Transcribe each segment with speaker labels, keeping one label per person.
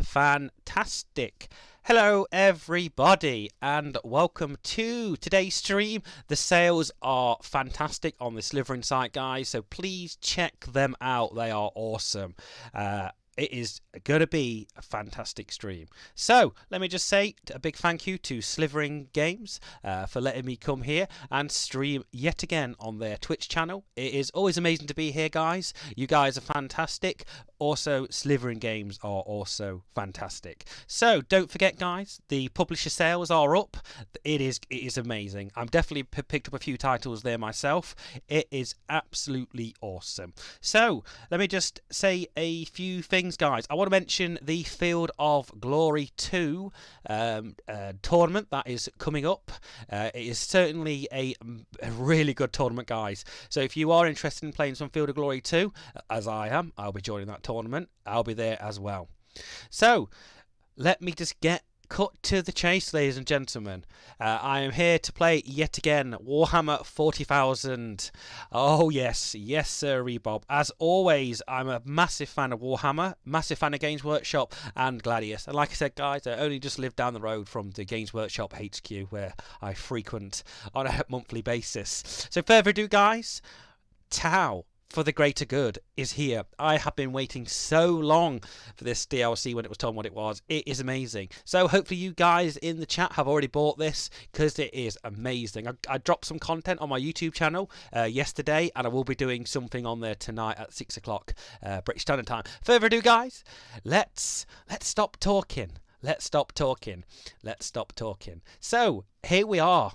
Speaker 1: fantastic. Hello everybody and welcome to today's stream. The sales are fantastic on the Slivering site, guys, so please check them out. They are awesome. It is going to be a fantastic stream. So let me just say a big thank you to Slivering Games for letting me come here and stream yet again on their Twitch channel. It is always amazing to be here, guys. You guys are fantastic. Also, Slivering Games are also fantastic. So don't forget, guys, the publisher sales are up. It is amazing. I'm definitely picked up a few titles there myself. It is absolutely awesome. So let me just say a few things, guys. I want to mention the Field of Glory 2 tournament that is coming up. It is certainly a really good tournament, guys. So if you are interested in playing some Field of Glory 2, as I am, I'll be joining that tournament. I'll be there as well. So let me just get cut to the chase, ladies and gentlemen. I am here to play yet again Warhammer 40,000. Oh yes, yes sir, Bob. As always, I'm a massive fan of Warhammer, massive fan of Games Workshop and Gladius. And like I said, guys, I only just live down the road from the Games Workshop HQ where I frequent on a monthly basis. So further ado, guys, Tau for the Greater Good is here. I have been waiting so long for this DLC when it was told what it was. It is amazing. So hopefully you guys in the chat have already bought this because it is amazing. I dropped some content on my YouTube channel yesterday and I will be doing something on there tonight at 6 o'clock British Standard Time. Further ado, guys, let's stop talking. Let's stop talking. Let's stop talking. So here we are.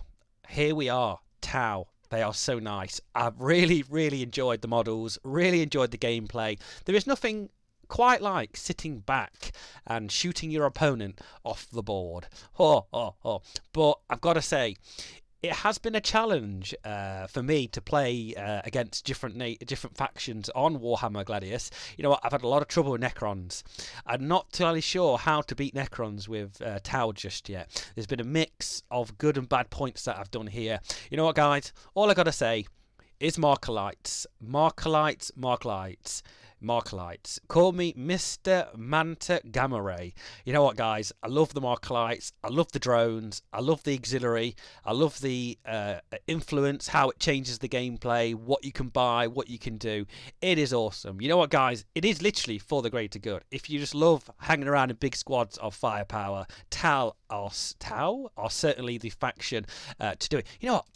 Speaker 1: Here we are. Tau. They are so nice. I've really enjoyed the models, really enjoyed the gameplay. There is nothing quite like sitting back and shooting your opponent off the board. But I've got to say, it has been a challenge for me to play against different factions on Warhammer Gladius. You know what? I've had a lot of trouble with Necrons. I'm not entirely sure how to beat Necrons with Tau just yet. There's been a mix of good and bad points that I've done here. You know what, guys? All I got to say is Markalites. Markalites, Markalites. Markalites. Call me Mr. Manta Gamma Ray. You know what, guys? I love the Markalites. I love the drones. I love the auxiliary. I love the influence, how it changes the gameplay, what you can buy, what you can do. It is awesome. You know what, guys? It is literally for the greater good. If you just love hanging around in big squads of firepower, Tau are certainly the faction to do it. You know what?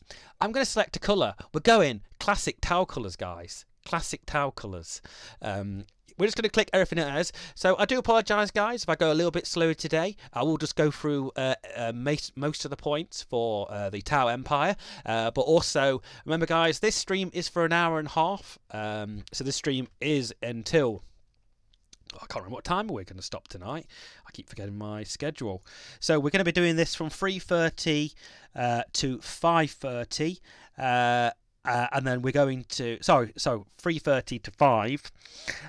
Speaker 1: I'm going to select a colour. We're going classic Tau colours, guys. Classic Tau colours. We're just going to click everything it has. So I do apologise, guys, if I go a little bit slower today. I will just go through most of the points for the Tau Empire. But also, remember, guys, this stream is for an hour and a half. So this stream is until... I can't remember what time we're going to stop tonight. I keep forgetting my schedule. So we're going to be doing this from 3:30 to 5:30. And then we're going to, so 3:30 to 5,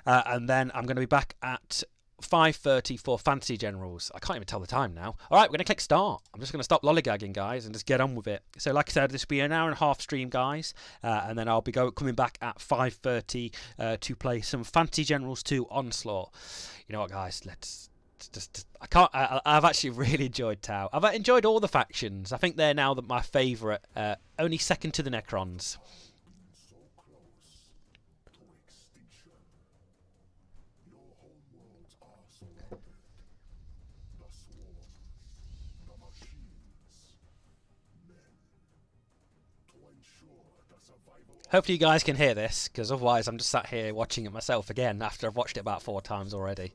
Speaker 1: and then I'm going to be back at 5:30 for Fantasy Generals. I can't even tell the time now. All right, we're going to click start. I'm just going to stop lollygagging, guys, and just get on with it. So like I said, this will be an hour and a half stream, guys, and then I'll be coming back at 5:30 to play some Fantasy Generals 2 Onslaught. You know what, guys, I've actually really enjoyed Tau. I've enjoyed all the factions. I think they're now my favourite, only second to the Necrons. Hopefully you guys can hear this, because otherwise I'm just sat here watching it myself again after I've watched it about 4 times already.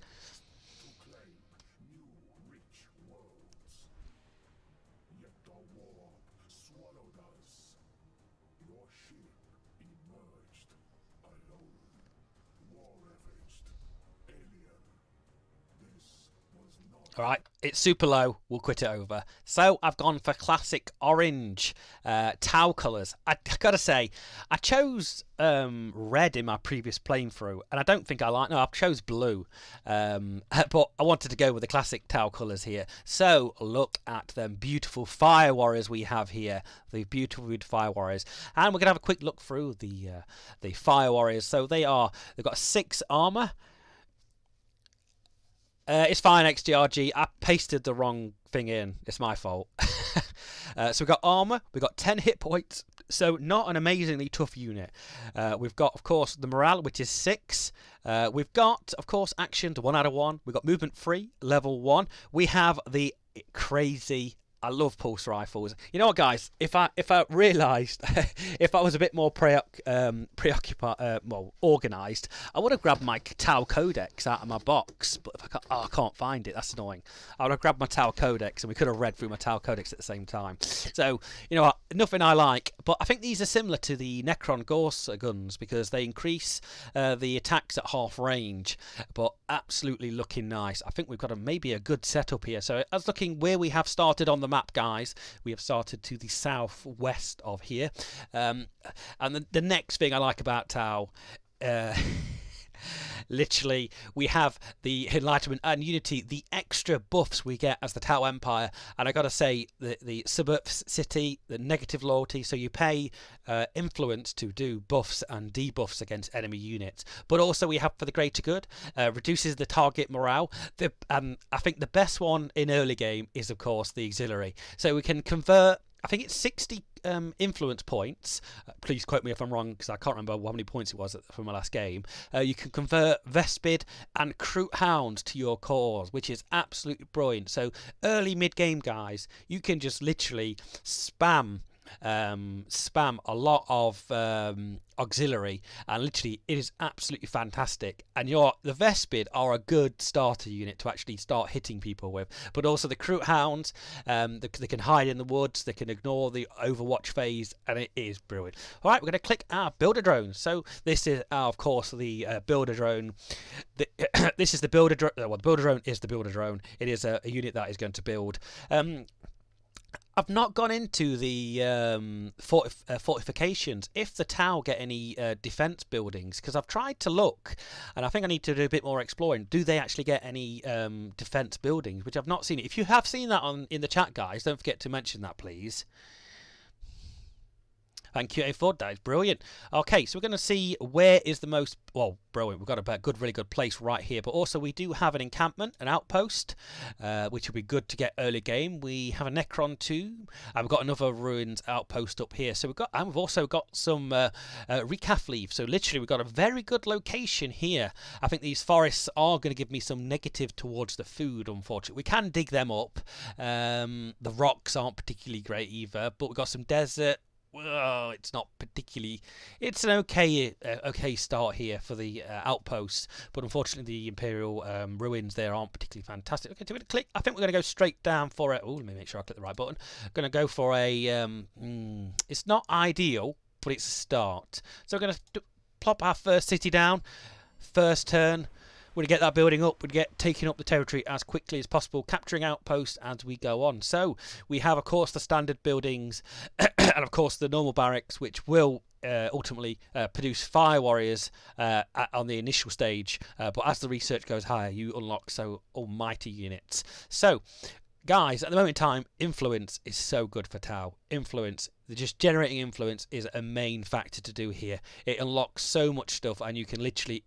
Speaker 1: Alright, it's super low, we'll quit it over. So I've gone for classic orange Tau colours. I gotta say, I chose red in my previous playthrough, and I don't think I chose blue. But I wanted to go with the classic Tau colours here. So look at them beautiful fire warriors we have here. The beautiful fire warriors. And we're going to have a quick look through the fire warriors. So they've got 6 armour. It's fine, XGRG. I pasted the wrong thing in. It's my fault. So we've got armor. We've got 10 hit points. So not an amazingly tough unit. We've got, of course, the morale, which is 6. We've got, of course, action to 1 out of 1. We've got movement free, level 1. We have the crazy... I love pulse rifles. You know what, guys? If I realised, if I was a bit more preoccupied, organised, I would have grabbed my Tau Codex out of my box. But if I can't find it. That's annoying. I would have grabbed my Tau Codex, and we could have read through my Tau Codex at the same time. So you know what? Nothing I like. But I think these are similar to the Necron Gorse guns because they increase the attacks at half range. But absolutely looking nice. I think we've got maybe a good setup here. So as looking where we have started on the map, guys, we have started to the southwest of here, and the next thing I like about Tau, literally, we have the Enlightenment and Unity, the extra buffs we get as the Tau Empire, and I gotta say, the Suburb City, the negative loyalty, so you pay influence to do buffs and debuffs against enemy units, but also we have for the greater good, reduces the target morale. I think the best one in early game is, of course, the auxiliary, so we can convert, I think it's 60 influence points. Please quote me if I'm wrong, because I can't remember how many points it was from my last game. You can convert Vespid and Kroot Hound to your cause, which is absolutely brilliant. So early mid-game, guys, you can just literally spam a lot of auxiliary, and literally it is absolutely fantastic. And the Vespid are a good starter unit to actually start hitting people with, but also the Kroot Hounds, they can hide in the woods, they can ignore the overwatch phase, and it is brilliant. Alright, we're going to click our builder drone. So this is of course the builder drone. This is the builder drone. Well, the builder drone is the builder drone. It is a unit that is going to build. I've not gone into the fortifications, if the Tau get any defense buildings, because I've tried to look, and I think I need to do a bit more exploring. Do they actually get any defense buildings, which I've not seen. If you have seen that in the chat, guys, don't forget to mention that, please. Thank you, A4. That is brilliant. Okay, so we're going to see where is the most... Well, brilliant. We've got a really good place right here. But also we do have an encampment, an outpost, which will be good to get early game. We have a Necron too. And we've got another ruins outpost up here. So we've also got some recaf leaf. So literally we've got a very good location here. I think these forests are going to give me some negative towards the food, unfortunately. We can dig them up. The rocks aren't particularly great either. But we've got some desert. Well, it's not particularly... It's an okay start here for the outposts, but unfortunately the Imperial ruins there aren't particularly fantastic. Okay, so we're going to click... I think we're going to go straight down for it. Oh, let me make sure I click the right button. I'm going to go for a... it's not ideal, but it's a start. So we're going to plop our first city down. First turn. We're going to get that building up. We'd get taking up the territory as quickly as possible, capturing outposts as we go on. So we have, of course, the standard buildings and, of course, the normal barracks, which will ultimately produce fire warriors on the initial stage. But as the research goes higher, you unlock so almighty units. So, guys, at the moment in time, influence is so good for Tau. Influence, just generating influence is a main factor to do here. It unlocks so much stuff, and you can literally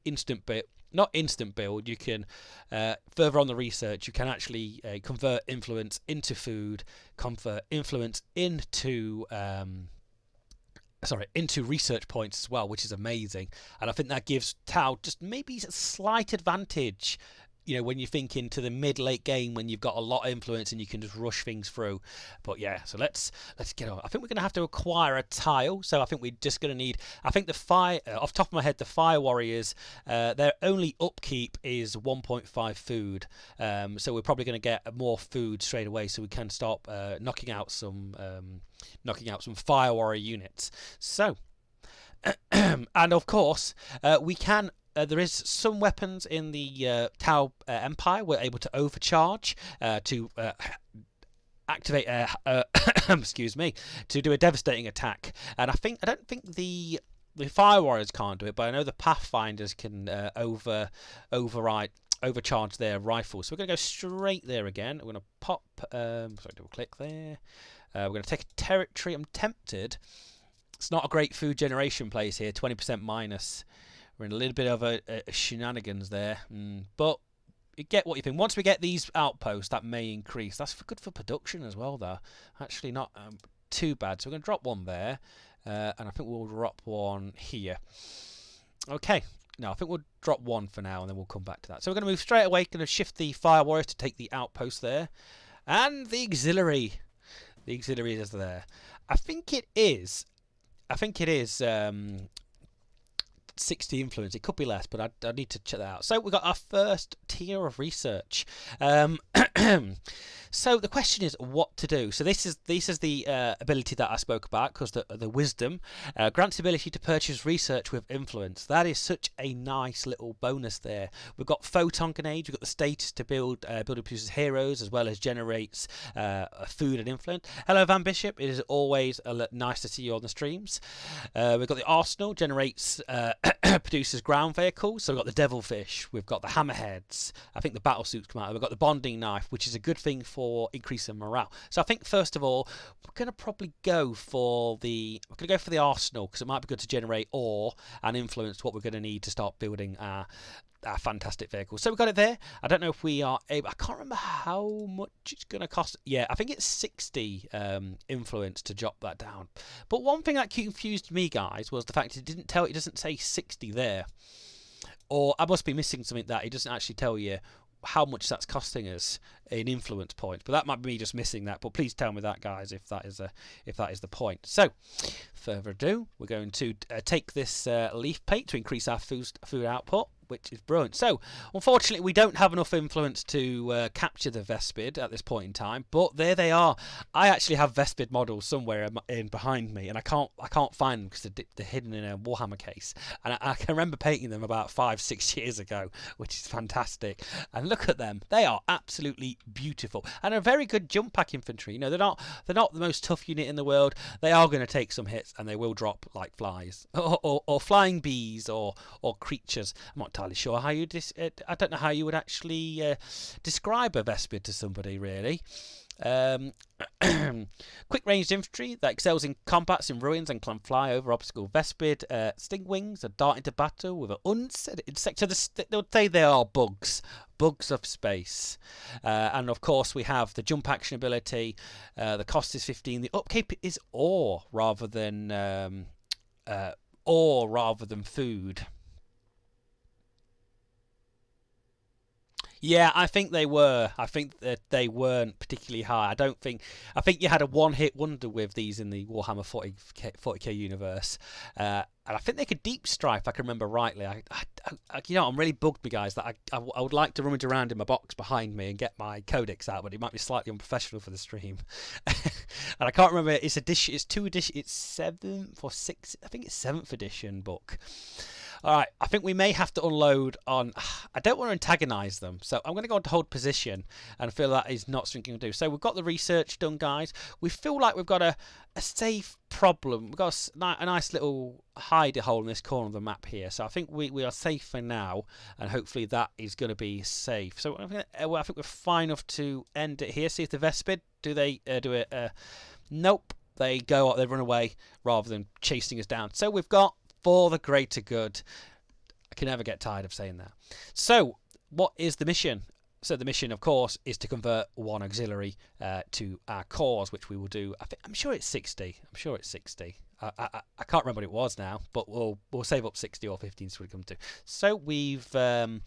Speaker 1: not instant build, you can, further on the research, you can actually convert influence into food, convert influence into research points as well, which is amazing. And I think that gives Tau just maybe a slight advantage, you know, when you think into the mid-late game when you've got a lot of influence and you can just rush things through. But yeah, so let's get on. I think we're going to have to acquire a tile. So I think we're just going to need... I think the fire... off the top of my head, the fire warriors, their only upkeep is 1.5 food. So we're probably going to get more food straight away so we can start knocking out some fire warrior units. So... and of course, we can... there is some weapons in the Tau Empire we're able to overcharge to activate excuse me, to do a devastating attack. And I don't think the Fire Warriors can't do it, but I know the Pathfinders can overcharge their rifles. So we're going to go straight there again. We're going to pop double click there. We're going to take a territory. I'm tempted. It's not a great food generation place here, 20% minus. We're in a little bit of a shenanigans there, but get what you think. Once we get these outposts, that may increase. That's good for production as well, though. Actually, not too bad. So we're going to drop one there, and I think we'll drop one here. Okay. No, I think we'll drop one for now, and then we'll come back to that. So we're going to move straight away. Going to shift the fire warriors to take the outpost there, and the auxiliary. The auxiliary is there. I think it is 60 influence. It could be less, but I need to check that out. So we've got our first tier of research. So the question is what to do. So this is the ability that I spoke about, because the wisdom grants the ability to purchase research with influence. That is such a nice little bonus there. We've got photon grenades. We've got the status to build and produce heroes, as well as generates food and influence. Hello, Van Bishop. It is always nice to see you on the streams. We've got the arsenal, generates produces ground vehicles. So we've got the devilfish. We've got the hammerheads. I think the battle suits come out. We've got the bonding knife, which is a good thing for increasing morale. So I think first of all, we're going to probably go for the arsenal, because it might be good to generate ore and influence what we're going to need to start building our fantastic vehicles. So we've got it there. I don't know if we are able. I can't remember how much it's going to cost. Yeah, I think it's 60 influence to drop that down. But one thing that confused me, guys, was the fact it doesn't say 60 there. Or I must be missing something, that it doesn't actually tell you how much that's costing us in influence points. But that might be me just missing that. But please tell me that, guys, if that is the point. So, further ado, we're going to take this leaf plate to increase our food output, which is brilliant. So, unfortunately, we don't have enough influence to capture the Vespid at this point in time, but there they are. I actually have Vespid models somewhere in behind me, and I can't find them because they're hidden in a Warhammer case. And I can remember painting them about 5-6 years ago, which is fantastic. And look at them; they are absolutely beautiful, and a very good jump pack infantry. You know, they're not the most tough unit in the world. They are going to take some hits, and they will drop like flies, or flying bees, or creatures. I'm not entirely sure how you I don't know how you would actually describe a Vespid to somebody, really. Quick ranged infantry that excels in combats in ruins and can fly over obstacle. Vespid sting wings that dart into battle with an unsaid insect. So they would say they are bugs of space. And of course we have the jump action ability. The cost is 15. The upkeep is ore rather than food. Yeah, I think they were. I think that they weren't particularly high. I think you had a one-hit wonder with these in the Warhammer 40k universe. And I think they could deep strike, if I can remember rightly. I'm really bugged, me guys, that I would like to rummage around in my box behind me and get my codex out, but it might be slightly unprofessional for the stream. And I can't remember. It's 2 edition. It's 7th or 6th. I think it's 7th edition book. All right, I think we may have to unload on. I don't want to antagonise them, so I'm going to go into hold position and feel that is not something to do. So we've got the research done, guys. We feel like we've got a safe problem. We've got a nice little hide hole in this corner of the map here. So I think we are safe for now, and hopefully that is going to be safe. So I think we're fine enough to end it here. See if the Vespid, do they do it? Nope, they run away rather than chasing us down. So we've got, for the greater good. I can never get tired of saying that. So, what is the mission? So the mission, of course, is to convert one auxiliary to our cause, which we will do. I'm sure it's 60. I'm sure it's 60. I can't remember what it was now, but we'll save up 60 or 15 so we come to. So we've done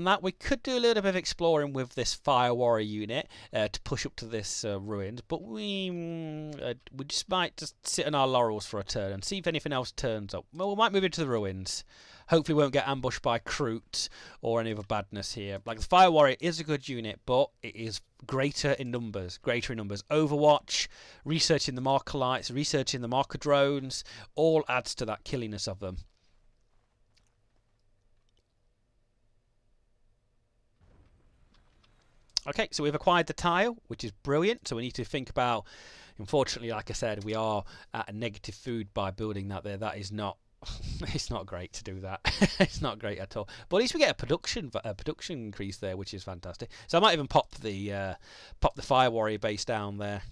Speaker 1: that. We could do a little bit of exploring with this fire warrior unit to push up to this ruins, but we just might just sit on our laurels for a turn and see if anything else turns up. Well, we might move into the ruins. Hopefully we won't get ambushed by Kroot or any other badness here. Like, the fire warrior is a good unit, but it is greater in numbers. Overwatch, researching the marker lights, researching the marker drones, all adds to that killiness of them. Okay, so we've acquired the tile, which is brilliant. So we need to think about, unfortunately, like I said, we are at a negative food by building that there. That is not, it's not great to do that. It's not great at all. But at least we get a production increase there, which is fantastic. So I might even pop the fire warrior base down there.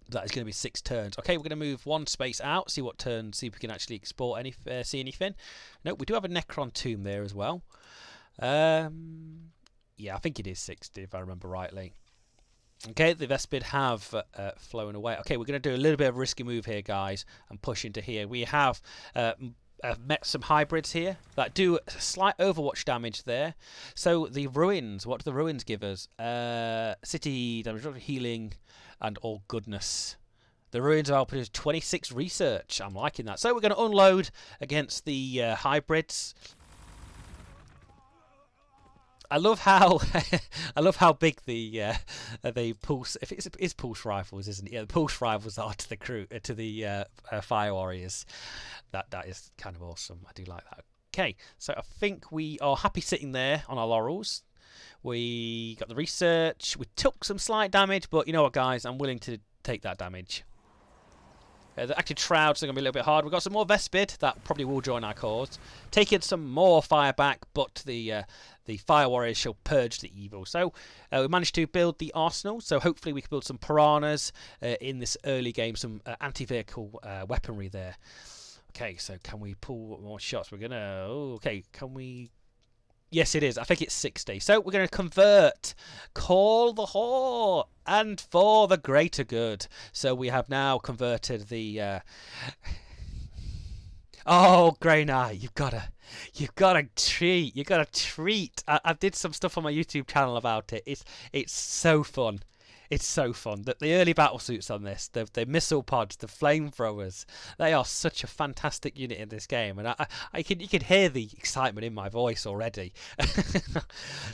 Speaker 1: That is going to be 6 turns. Okay, we're going to move 1 space out, see what turns, see if we can actually see anything. No, we do have a Necron tomb there as well. Yeah, I think it is 60 if I remember rightly. Okay, the Vespid have flown away. Okay, we're going to do a little bit of a risky move here, guys, and push into here. We have met some hybrids here that do slight Overwatch damage there. So the ruins, what do the ruins give us? City damage, healing, and all goodness. The ruins are output is 26 research. I'm liking that. So we're going to unload against the hybrids. I love how I love how big the pulse, if it is pulse rifles, isn't it? Yeah, the pulse rifles are to the crew to the fire warriors. That is kind of awesome. I do like that. Okay, so I think we are happy sitting there on our laurels. We got the research. We took some slight damage, but you know what, guys? I'm willing to take that damage. The active shrouds are going to be a little bit hard. We've got some more Vespid that probably will join our cause. Taking some more fire back, but the fire warriors shall purge the evil. So we managed to build the arsenal. So hopefully we can build some piranhas in this early game, some anti-vehicle weaponry there. Okay, so can we pull more shots? We're going to... Oh, okay, can we... Yes, it is. I think it's 60. So we're going to convert. Call the whore. And for the greater good. So we have now converted the... Oh, Grey Knight, you've got to treat. You've got to treat. I did some stuff on my YouTube channel about it. It's so fun. It's so fun. The early battle suits on this, the missile pods, the flamethrowers, they are such a fantastic unit in this game, and you can hear the excitement in my voice already.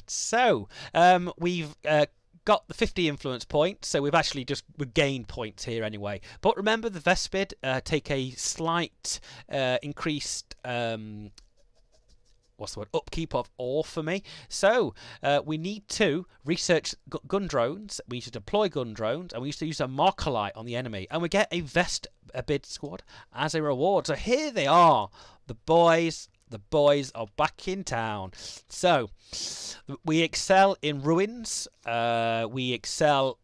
Speaker 1: So we've got the 50 influence points, so we've actually we've gained points here anyway. But remember, the Vespid take a slight increased upkeep of ore for me. So we need to research gun drones. We need to deploy gun drones, and we used to use a marker light on the enemy, and we get a bid squad as a reward. So here they are, the boys. The boys are back in town. So we excel in ruins. We excel.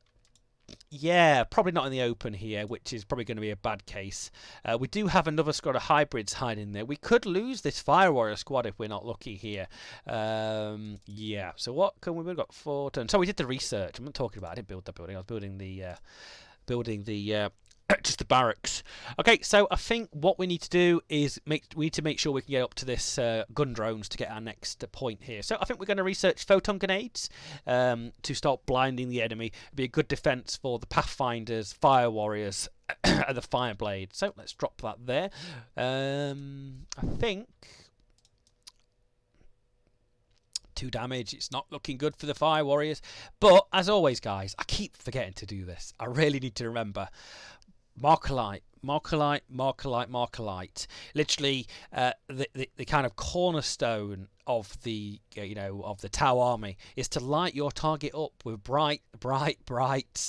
Speaker 1: Yeah, probably not in the open here, which is probably going to be a bad case. We do have another squad of hybrids hiding there. We could lose this Fire Warrior squad if we're not lucky here. Yeah, so what can we've got 4 turns. So we did the research. I'm not talking about I didn't build that building. I was building the just the barracks. Okay, so I think what we need to do is we need to make sure we can get up to this gun drones to get our next point here. So I think we're going to research photon grenades to start blinding the enemy. It'd be a good defense for the Pathfinders, Fire Warriors, and the Fire Blade. So let's drop that there. I think 2 damage. It's not looking good for the Fire Warriors. But as always, guys, I keep forgetting to do this. I really need to remember. Markerlight. Literally, the kind of cornerstone of the of the Tau army is to light your target up with bright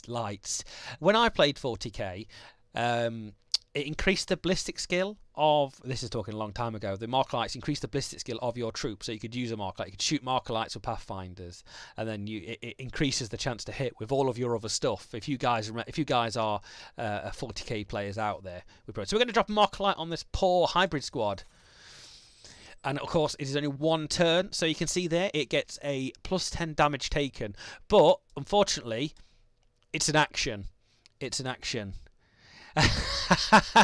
Speaker 1: lights. When I played 40k, it increased the ballistic skill of, this is talking a long time ago, the marker lights increased the ballistic skill of your troops, so you could use a marker light, you could shoot marker lights with Pathfinders, and then it increases the chance to hit with all of your other stuff. If you guys are 40k players out there, so we're going to drop a marker light on this poor hybrid squad. And of course, it is only 1 turn, so you can see there it gets a plus 10 damage taken. But unfortunately, it's an action. It's an action.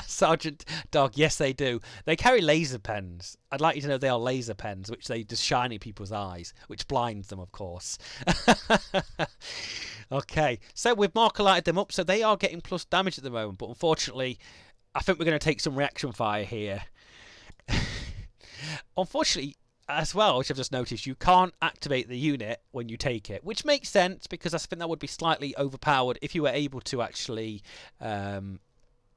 Speaker 1: Sergeant Dog, yes they do. They carry laser pens. I'd like you to know they are laser pens, which they just shine in people's eyes, which blinds them, of course. Okay, so we've marker lighted them up, so they are getting plus damage at the moment, but unfortunately, I think we're going to take some reaction fire here. Unfortunately, as well, which I've just noticed, you can't activate the unit when you take it, which makes sense because I think that would be slightly overpowered if you were able to actually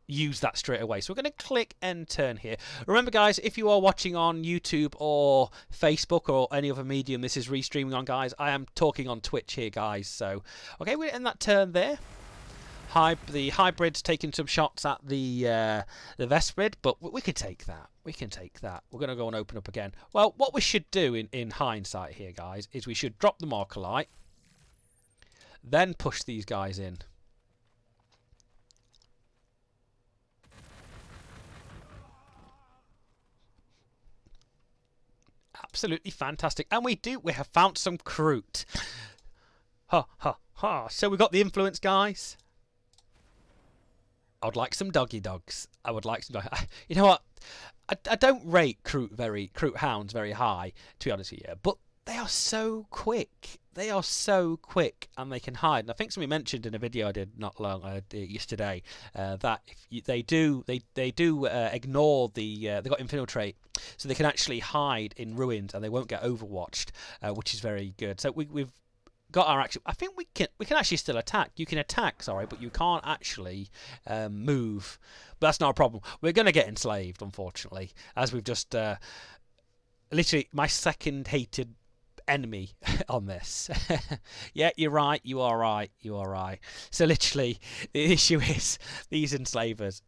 Speaker 1: use that straight away. So we're going to click end turn here. Remember, guys, if you are watching on YouTube or Facebook or any other medium this is restreaming on, guys, I am talking on Twitch here, guys. So, okay, we're in that turn there. The hybrid's taking some shots at the Vespid, but we can take that. We can take that. We're going to go and open up again. Well, what we should do in hindsight here, guys, is we should drop the marker light, then push these guys in. absolutely fantastic. And we have found some Kroot. Ha, ha, ha. So we got the influence, guys. I would like some doggy dogs. I would like some. You know what? I don't rate Kroot hounds very high, to be honest with you. But they are so quick. They are so quick, and they can hide. And I think somebody mentioned in a video I did not long yesterday that if they do ignore the they got infiltrate, so they can actually hide in ruins and they won't get overwatched, which is very good. So we've got our action. I think we can actually still attack. You can attack, sorry, but you can't actually move. But that's not a problem. We're going to get enslaved, unfortunately, as we've just literally my second hated enemy on this. Yeah, you're right. You are right. You are right. So literally, the issue is these enslavers.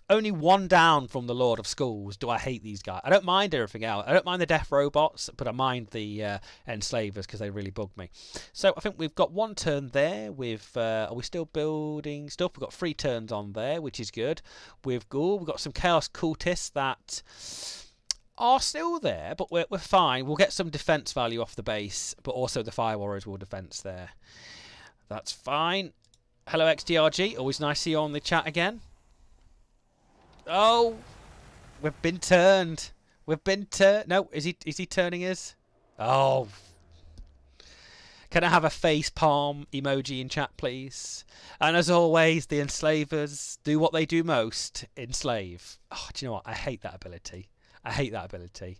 Speaker 1: Only one down from the Lord of Schools. Do I hate these guys? I don't mind everything else. I don't mind the death robots, but I mind the enslavers because they really bug me. So I think we've got one turn there. Are we still building stuff? We've got 3 turns on there, which is good. We've got some chaos cultists that are still there, but we're fine. We'll get some defense value off the base, but also the fire warriors will defense there. That's fine. Hello XDRG, always nice to see you on the chat again. Oh, we've been turned. We've been turned. No, is he turning us? Oh, can I have a face palm emoji in chat, please? And as always, the enslavers do what they do most: enslave. Oh, do you know what? I hate that ability. I hate that ability.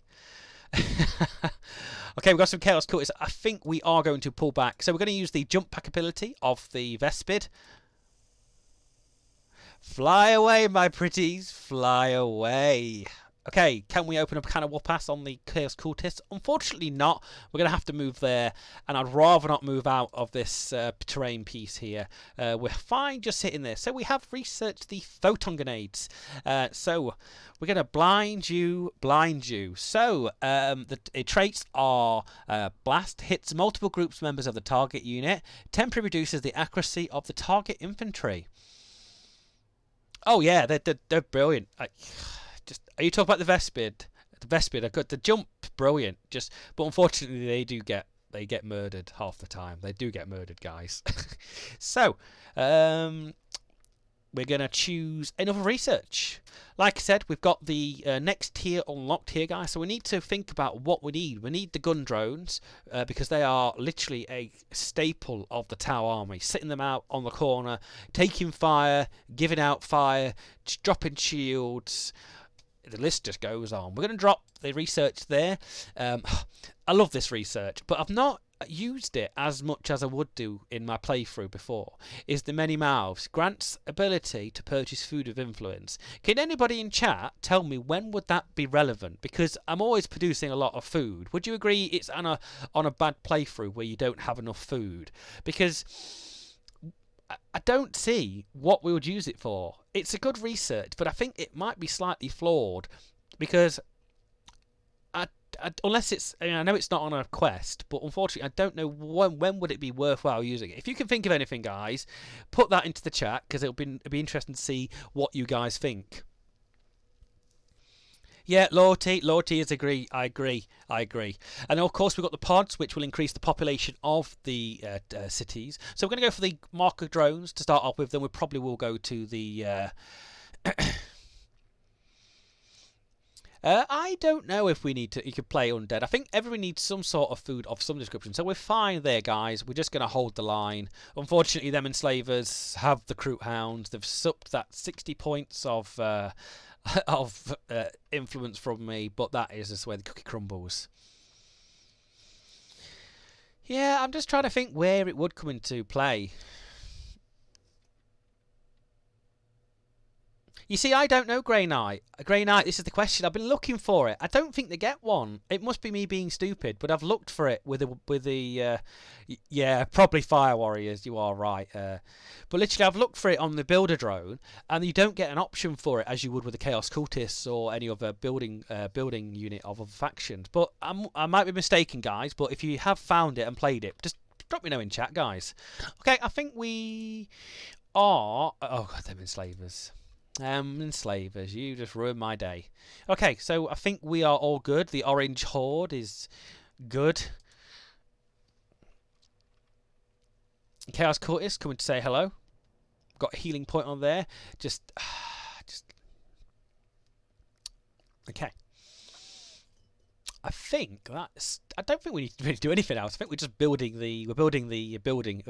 Speaker 1: Okay, we've got some Chaos Cultists. I think we are going to pull back. So we're going to use the jump pack ability of the Vespid. Fly away, my pretties. Fly away. Okay, can we open up a can of whoop-ass on the Chaos Cultists? Unfortunately not. We're going to have to move there, and I'd rather not move out of this terrain piece here. We're fine just sitting there. So we have researched the photon grenades. So we're going to blind you. So the traits are blast, hits multiple groups members of the target unit, temporarily reduces the accuracy of the target infantry. Oh yeah, they're brilliant. Are you talking about the Vespid? The Vespid, I got the jump, brilliant. But unfortunately, they get murdered half the time. They do get murdered, guys. So, we're gonna choose another research. Like I said, we've got the next tier unlocked here, guys. So we need to think about what we need. We need the gun drones because they are literally a staple of the Tau army. Sitting them out on the corner, taking fire, giving out fire, dropping shields. The list just goes on. We're going to drop the research there. I love this research, but I've not used it as much as I would do in my playthrough before. Is the Many Mouths. Grants ability to purchase food of influence. Can anybody in chat tell me when would that be relevant? Because I'm always producing a lot of food. Would you agree it's on a bad playthrough where you don't have enough food? Because I don't see what we would use it for. It's a good research, but I think it might be slightly flawed because unless it's, I know it's not on a quest, but unfortunately I don't know when would it be worthwhile using it. If you can think of anything, guys, put that into the chat because it'll be interesting to see what you guys think. Yeah, loyalty is agree. I agree. And of course, we've got the pods, which will increase the population of the cities. So we're going to go for the marker drones to start off with. Then we probably will go to the. I don't know if we need to. You could play undead. I think everyone needs some sort of food of some description. So we're fine there, guys. We're just going to hold the line. Unfortunately, them enslavers have the Kroot hounds. They've supped that 60 points of influence from me, but that is just where the cookie crumbles. Yeah, I'm just trying to think where it would come into play. You see, I don't know Grey Knight. Grey Knight, this is the question. I've been looking for it. I don't think they get one. It must be me being stupid, but I've looked for it with the yeah, probably Fire Warriors. You are right. But literally, I've looked for it on the Builder drone, and you don't get an option for it as you would with the Chaos Cultists or any other building unit of other factions. But I might be mistaken, guys. But if you have found it and played it, just drop me a note in chat, guys. Okay, I think we are. Oh God, them enslavers. Enslavers, you just ruined my day. Okay, so I think we are all good. The orange horde is good. Chaos Cultist coming to say hello. Got a healing point on there. Just okay. I think that's. I don't think we need to really do anything else. I think we're just building the. We're building the building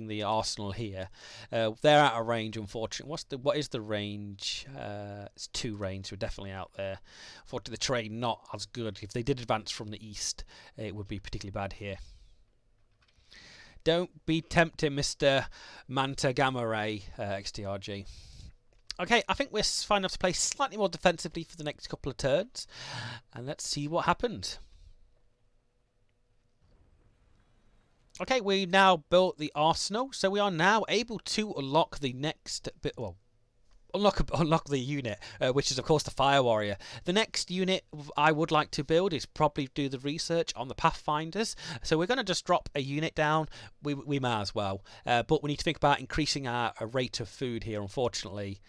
Speaker 1: the arsenal here. They're out of range, unfortunately. What is the range? It's 2 range. So we're definitely out there. Unfortunately, the terrain not as good. If they did advance from the east, it would be particularly bad here. Don't be tempted, Mr. Manta Gamma Ray XTRG. Okay, I think we're fine enough to play slightly more defensively for the next couple of turns. And let's see what happens. Okay, we now built the arsenal. So we are now able to unlock the next bit. Well, unlock the unit, which is of course the Fire Warrior. The next unit I would like to build is probably do the research on the Pathfinders. So we're going to just drop a unit down. We may as well, but we need to think about increasing our rate of food here. Unfortunately,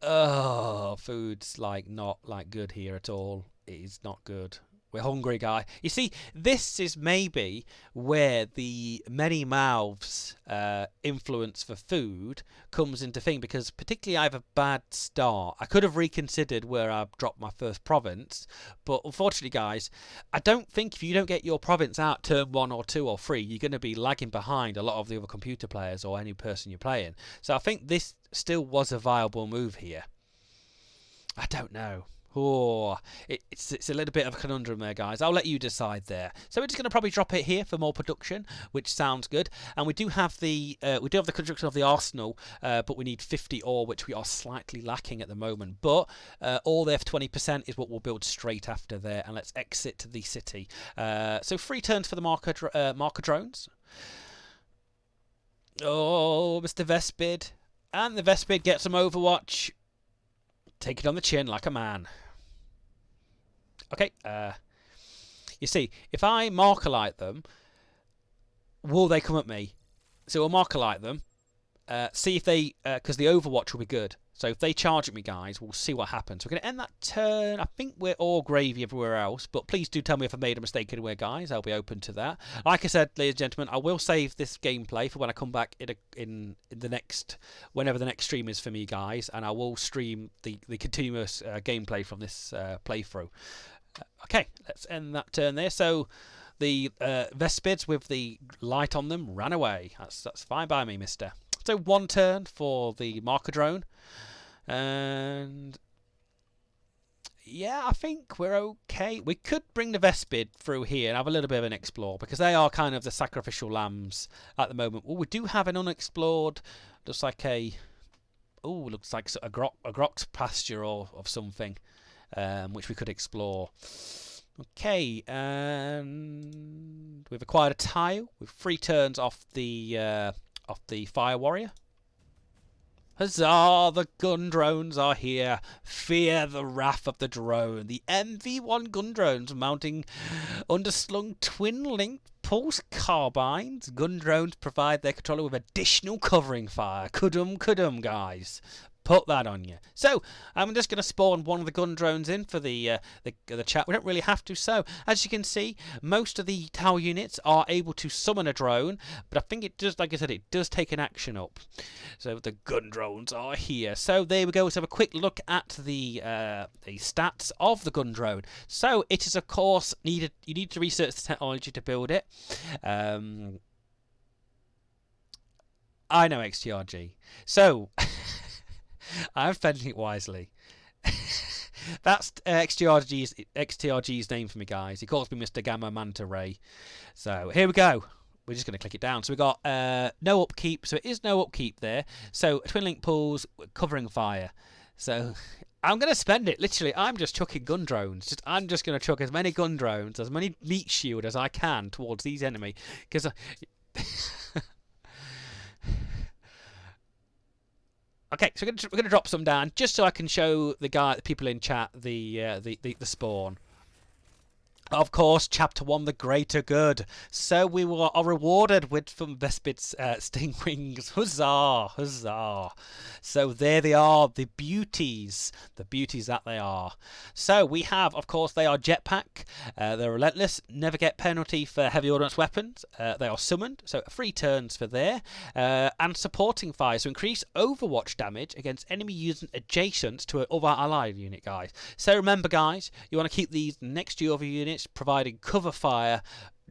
Speaker 1: food's not good here at all. It is not good. We're hungry, guy. You see, this is maybe where the many mouths influence for food comes into thing, because particularly I have a bad start. I could have reconsidered where I dropped my first province, but unfortunately, guys, I don't think if you don't get your province out turn 1 or 2 or 3, you're going to be lagging behind a lot of the other computer players or any person you're playing. So I think this still was a viable move here. I don't know. Oh, it's a little bit of a conundrum there, guys. I'll let you decide there. So we're just going to probably drop it here for more production, which sounds good. And we do have the construction of the arsenal, but we need 50 ore, which we are slightly lacking at the moment. But all there for 20% is what we'll build straight after there. And let's exit the city. So 3 turns for the marker drones. Oh, Mr. Vespid, and the Vespid gets some Overwatch. Take it on the chin like a man. Okay, you see, if I marker-light them, will they come at me? So we'll marker-light them, see if they, because the Overwatch will be good. So if they charge at me, guys, we'll see what happens. We're going to end that turn. I think we're all gravy everywhere else, but please do tell me if I made a mistake anywhere, guys. I'll be open to that. Like I said, ladies and gentlemen, I will save this gameplay for when I come back in the next, whenever the next stream is for me, guys, and I will stream the continuous gameplay from this playthrough. Okay, let's end that turn there. So the Vespids with the light on them ran away. That's fine by me, mister. So 1 turn for the marker drone. And yeah, I think we're okay. We could bring the Vespid through here and have a little bit of an explore, because they are kind of the sacrificial lambs at the moment. Well, we do have an unexplored, looks like a grok's pasture or of something, which we could explore. Okay, and we've acquired a tile with 3 turns off the Fire Warrior. Huzzah! The gun drones are here. Fear the wrath of the drone. The MV1 gun drones mounting underslung twin-linked pulse carbines. Gun drones provide their controller with additional covering fire. Kudum, guys. Put that on you. So I'm just going to spawn one of the gun drones in for the chat. We don't really have to. So as you can see, most of the tower units are able to summon a drone, but I think it does, like I said, it does take an action up. So the gun drones are here. So there we go. Let's have a quick look at the stats of the gun drone. So it is, of course, needed. You need to research the technology to build it. I know, XTRG. So. I'm spending it wisely. That's XTRG's name for me, guys. He calls me Mr. Gamma Manta Ray. So here we go. We're just going to click it down. So we got no upkeep. So it is no upkeep there. So twin link pools, covering fire. So I'm going to spend it. Literally, I'm just chucking gun drones. I'm just going to chuck as many gun drones, as many meat shield as I can towards these enemy. Because okay, so we're going to drop some down just so I can show the people in chat the spawn. Of course, Chapter 1, the greater good. So we are rewarded with some Vespid's sting wings. Huzzah! Huzzah! So there they are, the beauties that they are. So we have, of course, they are jetpack. They're relentless, never get penalty for heavy ordnance weapons. They are summoned, so 3 turns for there. And supporting fire, so increase overwatch damage against enemy units adjacent to an other allied unit, guys. So remember, guys, you want to keep these next to your other units, providing cover fire,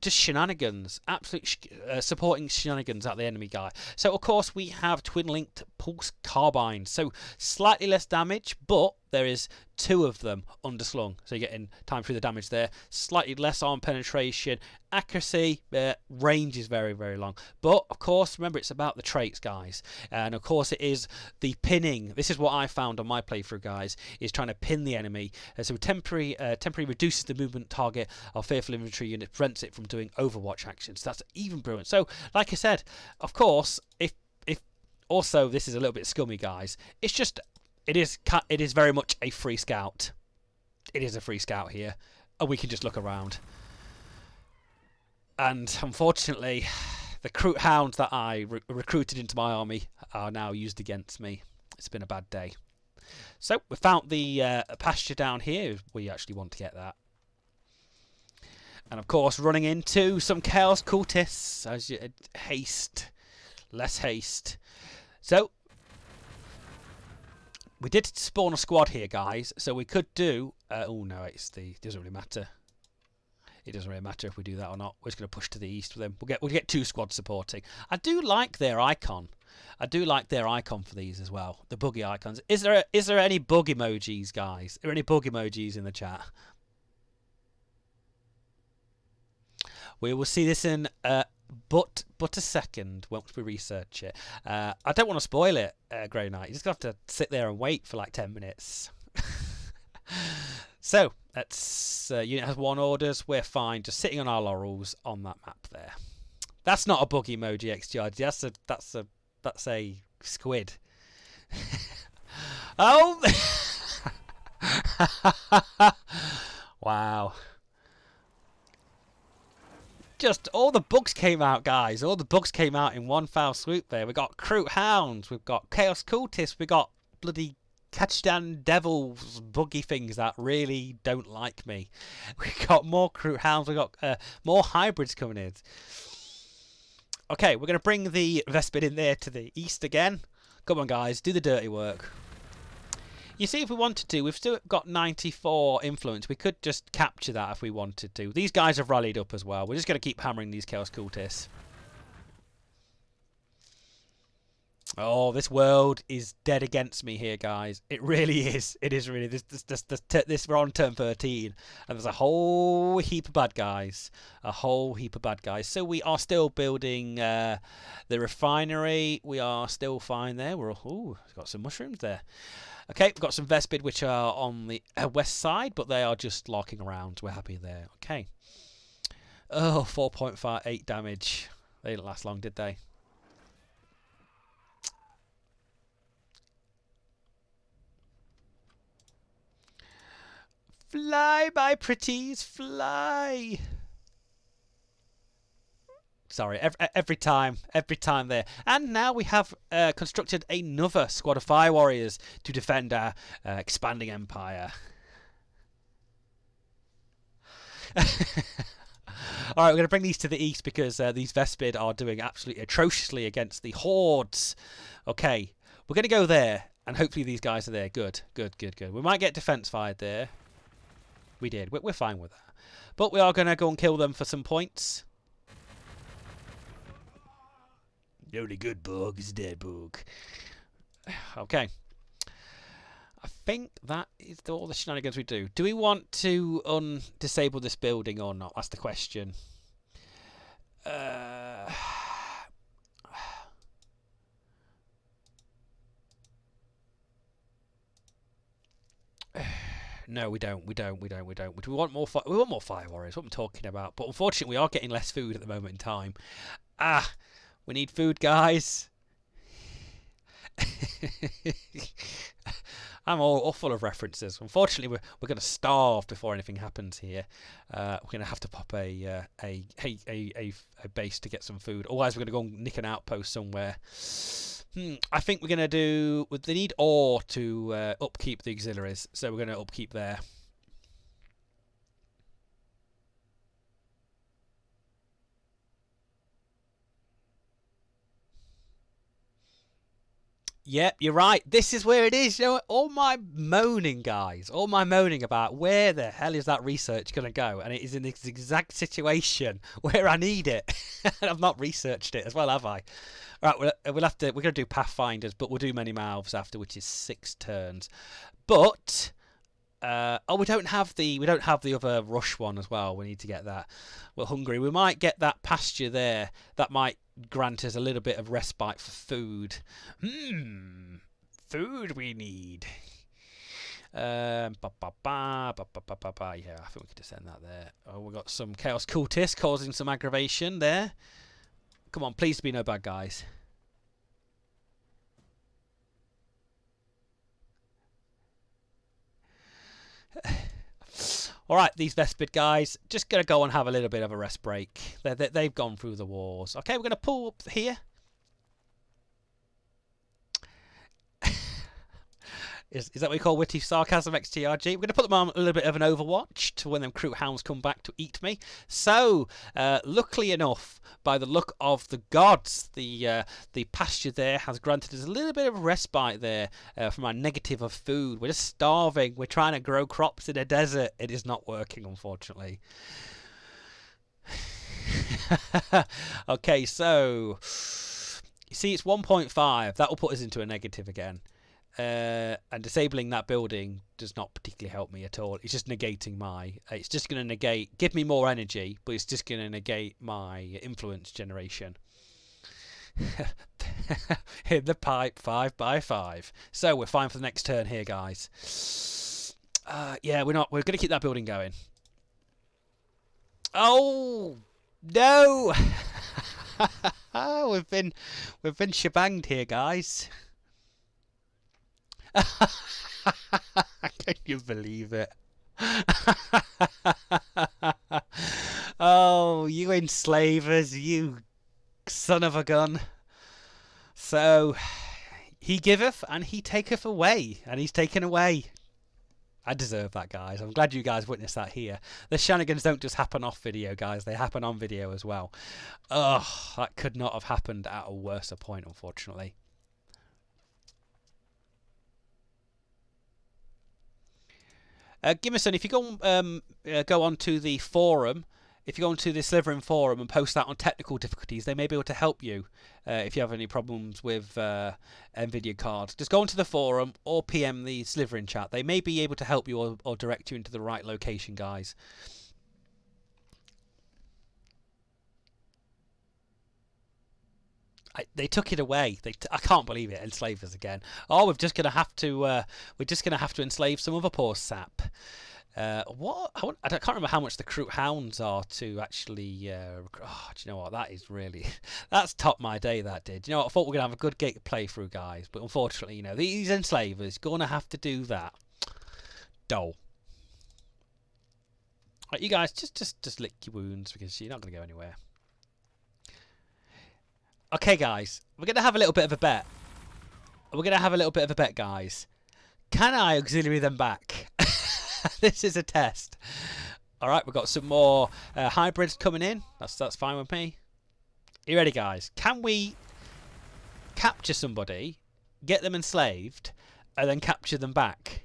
Speaker 1: just shenanigans, absolute supporting shenanigans at the enemy guy. So of course we have twin linked pulse carbines, so slightly less damage, but there is 2 of them underslung, so you're getting time through the damage there. Slightly less arm penetration, accuracy, range is very, very long. But of course, remember, it's about the traits, guys, and of course it is the pinning. This is what I found on my playthrough, guys, is trying to pin the enemy. So temporary reduces the movement target of fearful infantry unit, prevents it from doing overwatch actions. That's even brilliant. So like I said, of course, if also this is a little bit scummy, guys, it's just it is very much a free scout. It is a free scout here, and we can just look around. And unfortunately, the recruit hounds that I recruited into my army are now used against me. It's been a bad day. So we found the pasture down here. We actually want to get that. And of course, running into some chaos cultists as you haste, less haste. So we did spawn a squad here, guys. So we could do. Oh no, it doesn't really matter. It doesn't really matter if we do that or not. We're just going to push to the east with them. We'll get 2 squads supporting. I do like their icon. I do like their icon for these as well. The buggy icons. Is there any bug emojis, guys? Are there any bug emojis in the chat? We will see this in but a second once we research it. I don't want to spoil it, Grey Knight. You just have to sit there and wait for like 10 minutes. So that's unit has 1 orders. We're fine, just sitting on our laurels on that map there. That's not a bug emoji, XGRD. That's a squid. Oh, wow! Just all the bugs came out, guys. All the bugs came out in one foul swoop. There, we got recruit hounds, we've got chaos cultists, we got bloody Kachdan devils, buggy things that really don't like me. We got more recruit hounds. We got more hybrids coming in. Okay, we're going to bring the Vespid in there to the east again. Come on, guys, do the dirty work. You see, if we wanted to, we've still got 94 influence. We could just capture that if we wanted to. These guys have rallied up as well. We're just going to keep hammering these chaos cultists. Oh, this world is dead against me here, guys. It really is. It is really. This we're on turn 13, and there's a whole heap of bad guys. A whole heap of bad guys. So we are still building the refinery. We are still fine there. We've got some mushrooms there. Okay, we've got some Vespid which are on the west side, but they are just larking around. We're happy there. Okay. Oh, 4.58 damage. They didn't last long, did they? Fly, my pretties, fly. Sorry, every time there. And now we have constructed another squad of fire warriors to defend our expanding empire. All right, we're going to bring these to the east because these Vespid are doing absolutely atrociously against the hordes. Okay, we're going to go there, and hopefully these guys are there. Good. We might get defense fired there. We did. We're fine with that. But we are going to go and kill them for some points. The only good bug is dead bug. Okay. I think that is all the shenanigans we do. Do we want to disable this building or not? That's the question. No, we don't. We want more. We want more fire warriors. What I'm talking about. But unfortunately, we are getting less food at the moment in time. We need food, guys. I'm all full of references. Unfortunately, we're going to starve before anything happens here. We're going to have to pop a base to get some food. Otherwise, we're going to go and nick an outpost somewhere. I think we're going to do... They need ore to upkeep the auxiliaries, so we're going to upkeep there. Yep, you're right. This is where it is. You know, all my moaning, guys, all my moaning about where the hell is that research going to go, and it is in this exact situation where I need it. And I've not researched it as well, have I? Right, we'll have to. We're going to do Pathfinders, but we'll do Many Mouths after, which is 6 turns. But we don't have the other rush one as well. We need to get that. We're hungry. We might get that pasture there. That might grant us a little bit of respite for food. Food we need. Yeah, I think we could just send that there. Oh, we've got some Chaos Cultists causing some aggravation there. Come on, please be no bad guys. Alright, these Vespid guys, just going to go and have a little bit of a rest break. They've gone through the wars. Okay, we're going to pull up here. Is that what we call witty sarcasm, XTRG? We're going to put them on a little bit of an overwatch to when them Crew Hounds come back to eat me. So, luckily enough, by the look of the gods, the pasture there has granted us a little bit of respite there from our negative of food. We're just starving. We're trying to grow crops in a desert. It is not working, unfortunately. Okay, so you see it's 1.5. That will put us into a negative again. And disabling that building does not particularly help me at all. It's just negating my... It's just going to give me more energy, but it's just going to negate my influence generation. In the pipe, 5x5. So we're fine for the next turn here, guys. Yeah, we're going to keep that building going. Oh no! we've been shebanged here, guys. Can you believe it? Oh, you enslavers, you son of a gun. So, he giveth and he taketh away, and he's taken away. I deserve that, guys. I'm glad you guys witnessed that here. The shenanigans don't just happen off video, guys. They happen on video as well. Ugh, that could not have happened at a worse point, unfortunately. Gimmerson, if you go onto the forum, if you go onto the Slytherin forum and post that on technical difficulties, they may be able to help you if you have any problems with NVIDIA cards. Just go onto the forum or PM the Slytherin chat. They may be able to help you or direct you into the right location, guys. They took it away. I can't believe it. Enslave us again. Oh, we're just gonna have to enslave some other poor sap. What? I can't remember how much the Crew Hounds are to actually. Do you know what? That is really that's topped my day. That did. You know what? I thought we were gonna have a good playthrough, guys, but unfortunately, you know, these enslavers gonna have to do that. Dole. Right, you guys, just lick your wounds because you're not gonna go anywhere. Okay, guys, we're going to have a little bit of a bet. Guys. Can I auxiliary them back? This is a test. All right, we've got some more hybrids coming in. That's fine with me. Are you ready, guys? Can we capture somebody, get them enslaved, and then capture them back?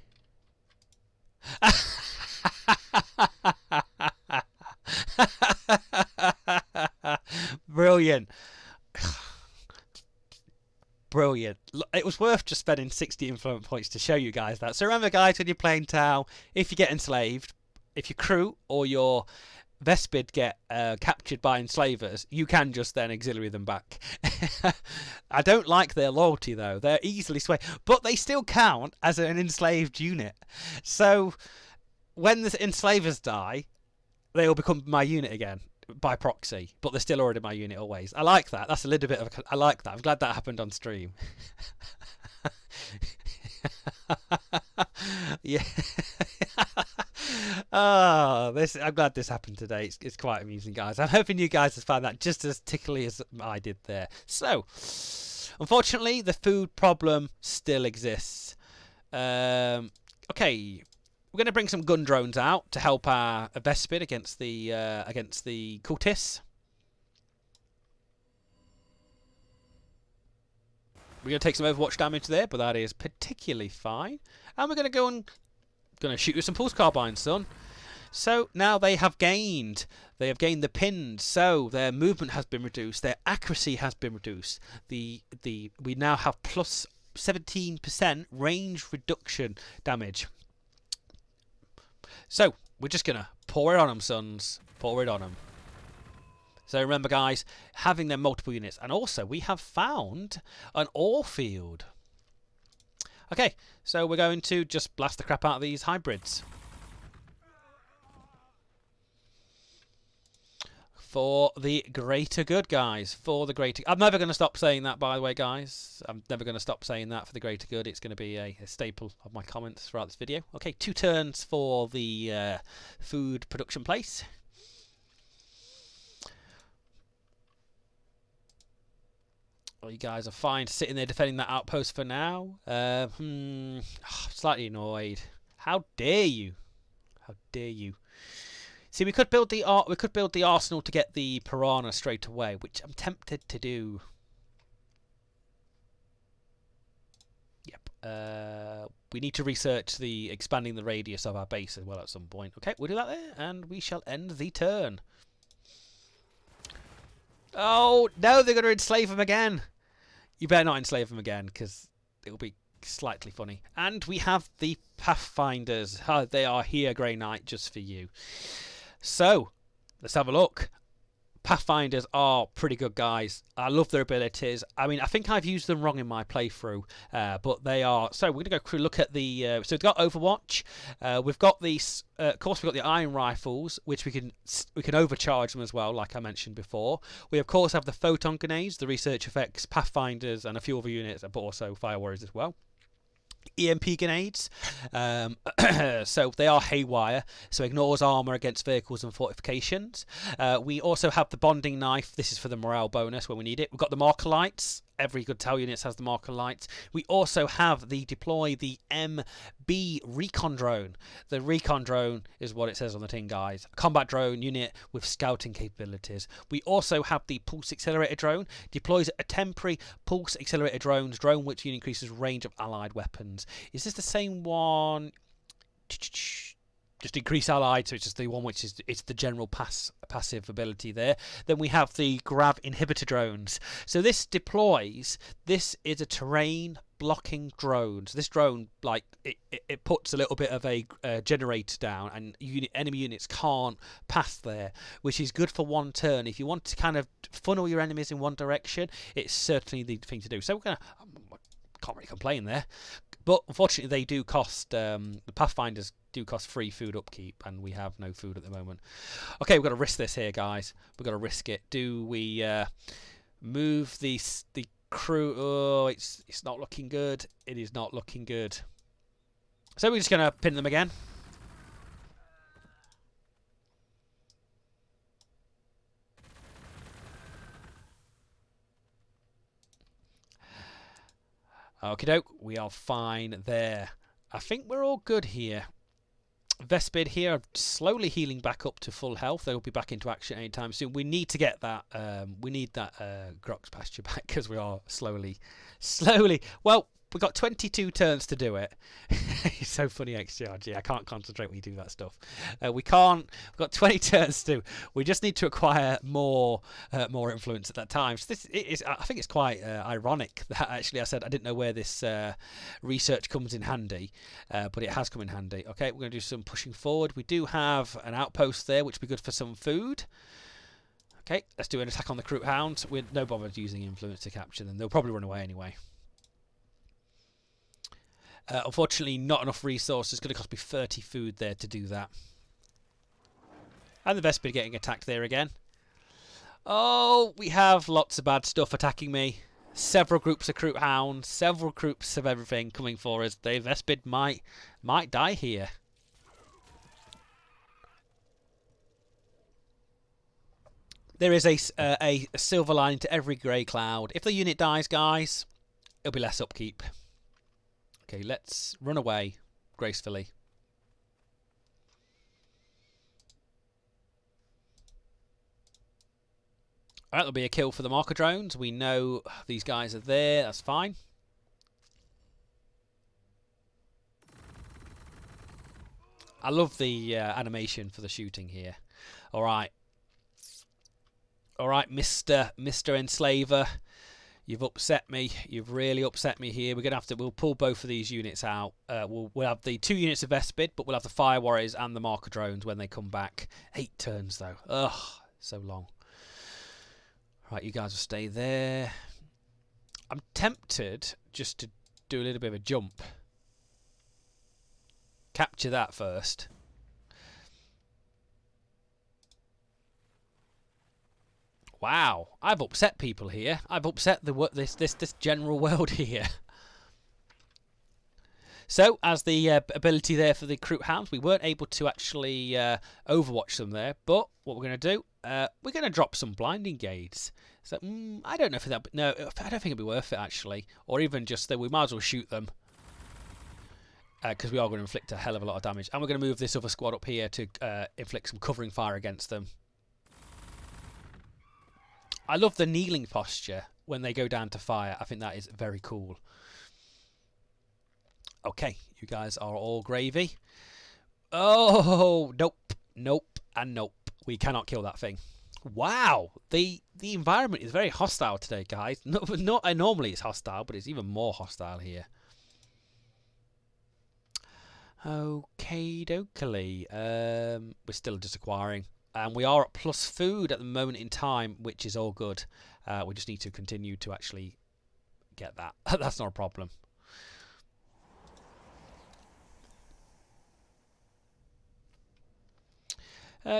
Speaker 1: Brilliant. Brilliant. It was worth just spending 60 influence points to show you guys that. So remember, guys, when you're playing Tau, if you get enslaved, if your crew or your Vespid get captured by enslavers, you can just then auxiliary them back. I don't like their loyalty, though. They're easily swayed. But they still count as an enslaved unit. So when the enslavers die, they will become my unit again. By proxy, but they're still already my unit always. I like that. That's a little bit of I like that. I'm glad that happened on stream. Yeah. Oh, I'm glad this happened today. It's quite amusing, guys. I'm hoping you guys have found that just as tickly as I did there. So, unfortunately, the food problem still exists. Okay, we're going to bring some gun drones out to help our Vespid against the cultists. We're going to take some Overwatch damage there, but that is particularly fine. And we're going to go and shoot you some pulse carbines, son. So now they have gained the pins, so their movement has been reduced, their accuracy has been reduced. We now have plus 17% range reduction damage. So we're just gonna pour it on them, sons. Pour it on them. So remember, guys, having them multiple units, and also we have found an ore field. Okay, so we're going to just blast the crap out of these hybrids. For the greater good, guys. For the greater... I'm never going to stop saying that, by the way, guys. I'm never going to stop saying that for the greater good. It's going to be a staple of my comments throughout this video. Okay, 2 turns for the food production place. Well, you guys are fine sitting there defending that outpost for now. Slightly annoyed. How dare you? How dare you? See, we could build the arsenal to get the piranha straight away, which I'm tempted to do. Yep. We need to research the expanding the radius of our base as well at some point. Okay, we'll do that there, and we shall end the turn. Oh no, they're going to enslave him again. You better not enslave him again, because it will be slightly funny. And we have the Pathfinders. Oh, they are here, Grey Knight, just for you. So, let's have a look. Pathfinders are pretty good, guys. I love their abilities. I mean, I think I've used them wrong in my playthrough, but they are... So, we're going to go look at the... so, we've got Overwatch. We've got these... of course, we've got the Iron Rifles, which we can overcharge them as well, like I mentioned before. We, of course, have the Photon Grenades, the Research Effects, Pathfinders, and a few other units, but also Fire Warriors as well. EMP grenades, so they are haywire, so ignores armor against vehicles and fortifications. We also have the bonding knife. This is for the morale bonus when we need it. We've got the marker lights. Every good TEL unit has the marker lights. We also have the MB recon drone. The recon drone is what it says on the tin, guys. A combat drone unit with scouting capabilities. We also have the pulse accelerator drone. Deploys a temporary pulse accelerator drone which increases range of allied weapons. Is this the same one? Just increase allied, so it's just the one which is it's the general passive ability there. Then we have the grav inhibitor drones. So this deploys. This is a terrain blocking drone. So this drone, like it puts a little bit of a generator down, and enemy units can't pass there, which is good for 1 turn. If you want to kind of funnel your enemies in one direction, it's certainly the thing to do. So we're gonna. Can't really complain there. But unfortunately, they do cost, the Pathfinders do cost free food upkeep, and we have no food at the moment. Okay, we've got to risk this here, guys. We've got to risk it. Do we move the crew? Oh, it's not looking good. It is not looking good. So we're just going to pin them again. Okie doke, we are fine there. I think we're all good here. Vespid here are slowly healing back up to full health. They will be back into action anytime soon. We need to get that. We need that Grox pasture back because we are slowly. Well, we've got 22 turns to do it. It's so funny, XGRG. I can't concentrate when you do that stuff. We can't. We've got 20 turns to do. We just need to acquire more influence at that time. So this is. I think it's quite ironic that actually I said I didn't know where this research comes in handy, but it has come in handy. Okay, we're going to do some pushing forward. We do have an outpost there, which would be good for some food. Okay, let's do an attack on the Kroot Hounds. We're no bother using influence to capture them. They'll probably run away anyway. Unfortunately, not enough resources. It's going to cost me 30 food there to do that. And the Vespid getting attacked there again. Oh, we have lots of bad stuff attacking me. several groups of Croot Hounds, several groups of everything coming for us. The Vespid might die here. There is a silver lining to every grey cloud. If the unit dies, guys, it'll be less upkeep. Okay, let's run away gracefully. Alright, there'll be a kill for the marker drones. We know these guys are there. That's fine. I love the animation for the shooting here. Alright. Alright, Mr. Enslaver. You've upset me. You've really upset me here. We're gonna have to. We'll pull both of these units out. We'll have the 2 units of Vespid, but we'll have the Fire Warriors and the Marker Drones when they come back. 8 turns though. Ugh, so long. Right, you guys will stay there. I'm tempted just to do a little bit of a jump. Capture that first. Wow, I've upset people here. I've upset this general world here. So, as the ability there for the Croot Hounds, we weren't able to actually overwatch them there. But what we're going to do, we're going to drop some blinding gauges. So, I don't know if that. No, I don't think it'd be worth it actually, or even just that we might as well shoot them. Because we are going to inflict a hell of a lot of damage. And we're going to move this other squad up here to inflict some covering fire against them. I love the kneeling posture when they go down to fire. I think that is very cool. Okay, you guys are all gravy. Oh, nope, nope, and nope. We cannot kill that thing. Wow, the environment is very hostile today, guys. Not normally it's hostile, but it's even more hostile here. Okay, dokey. We're still just acquiring. And we are at plus food at the moment in time, which is all good. We just need to continue to actually get that. That's not a problem.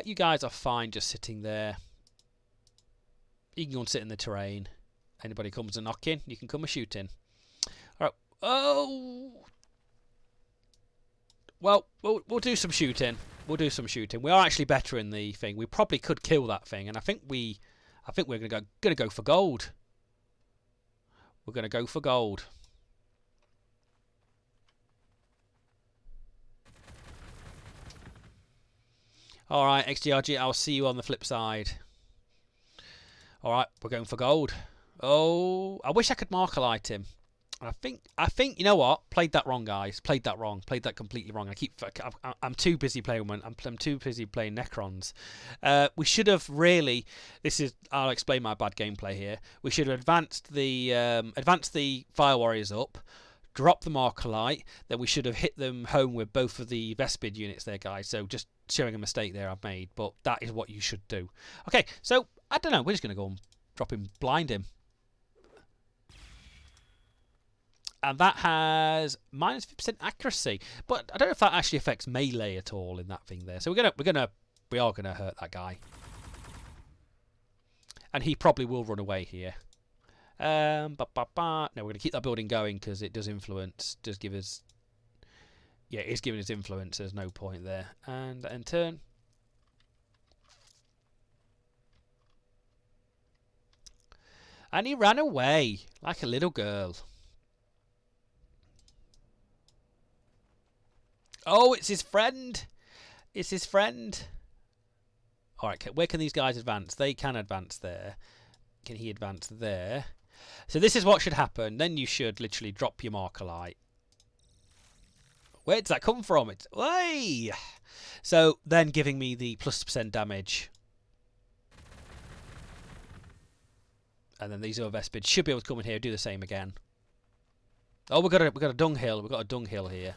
Speaker 1: You guys are fine just sitting there. You can go and sit in the terrain. Anybody comes and knock in, you can come and shoot in. Alright. Oh! Well, we'll do some shooting. We'll do some shooting. We are actually better in the thing. We probably could kill that thing, and I think we're gonna go for gold. We're gonna go for gold. All right, XGRG. I'll see you on the flip side. All right, we're going for gold. Oh, I wish I could marker light him. I think you know what? Played that wrong, guys. Played that wrong. Played that completely wrong. I'm too busy playing. I'm too busy playing Necrons. We should have really. I'll explain my bad gameplay here. We should have advanced the Fire Warriors up, drop the marker light. Then we should have hit them home with both of the Vespid units there, guys. So just showing a mistake there I've made, but that is what you should do. Okay, so I don't know. We're just gonna go and drop him, blind him. And that has minus 50% accuracy, but I don't know if that actually affects melee at all in that thing there. So we are gonna hurt that guy, and he probably will run away here. No, we're gonna keep that building going because it does influence, does give us. Yeah, it is giving us influence. There's no point there, and turn. And he ran away like a little girl. Oh, it's his friend. It's his friend. All right, where can these guys advance? They can advance there. Can he advance there? So this is what should happen. Then you should literally drop your marker light. Where does that come from? It's way. So then giving me the +% damage. And then these other Vespids should be able to come in here and do the same again. Oh, we've got a dunghill. We've got a dunghill here.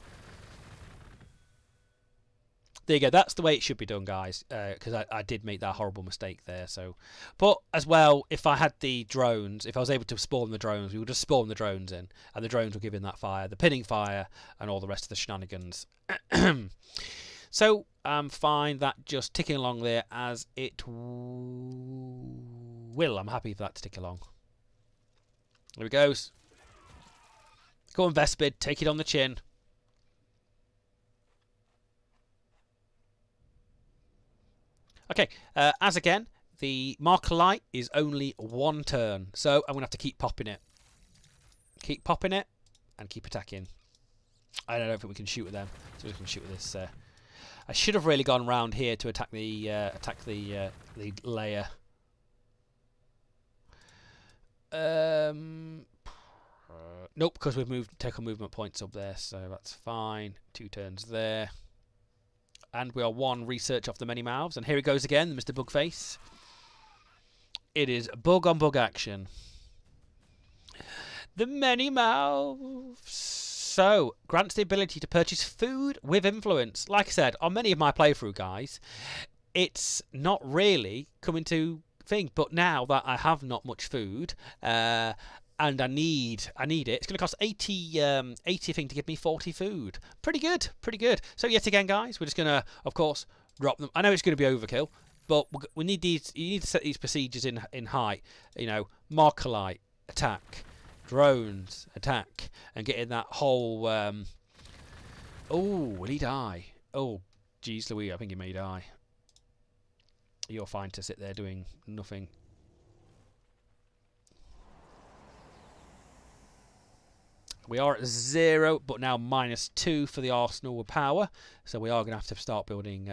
Speaker 1: There you go. That's the way it should be done, guys. Because I did make that horrible mistake there. So, but as well, if I had the drones, if I was able to spawn the drones, we would just spawn the drones in, and the drones were giving that fire, the pinning fire, and all the rest of the shenanigans. So I'm fine. That just ticking along there as it will. I'm happy for that to tick along. There he goes. Go on, Vespid. Take it on the chin. Okay, as again, the Marker Light is only 1 turn, so I'm going to have to keep popping it. Keep popping it, and keep attacking. I don't think we can shoot with them, so we can shoot with this. I should have really gone round here to attack the layer. Nope, because we've taken movement points up there, so that's fine. 2 turns there. And we are 1 research off the many mouths. And here it goes again, Mr. Bugface. It is bug on bug action. The many mouths. So, grants the ability to purchase food with influence. Like I said, on many of my playthrough, guys, it's not really coming to thing. But now that I have not much food, and I need it. It's going to cost 80 thing to give me 40 food. Pretty good, pretty good. So yet again, guys, we're just going to, of course, drop them. I know it's going to be overkill, but we need these. You need to set these procedures in height. You know, Marker Light, attack, drones, attack, and getting that whole. Oh, will he die? Oh, geez, Louis, I think he may die. You're fine to sit there doing nothing. We are at 0, but now -2 for the arsenal with power. So we are going to have to start building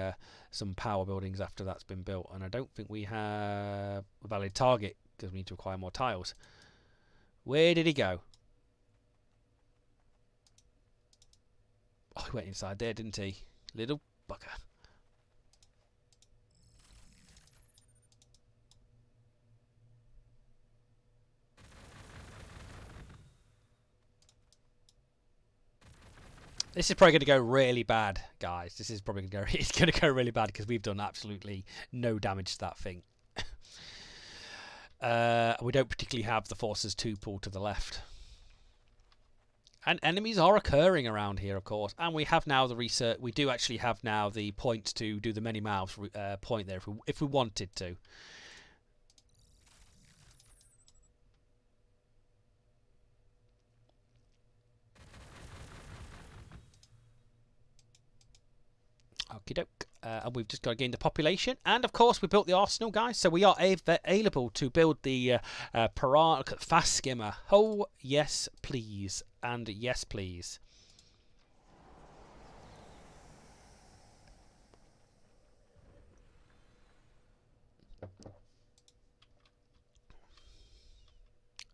Speaker 1: some power buildings after that's been built. And I don't think we have a valid target because we need to acquire more tiles. Where did he go? Oh, he went inside there, didn't he? Little bugger. This is probably going to go really bad, guys. This is probably going to go really bad because we've done absolutely no damage to that thing. We don't particularly have the forces 2 pull to the left. And enemies are occurring around here, of course. And we have now the research. We do actually have now the points to do the many mouths point there if we wanted to. Okie doke. And we've just got to gain the population. And of course, we built the arsenal, guys. So we are able to build the Piranha fast skimmer. Oh, yes, please. And yes, please.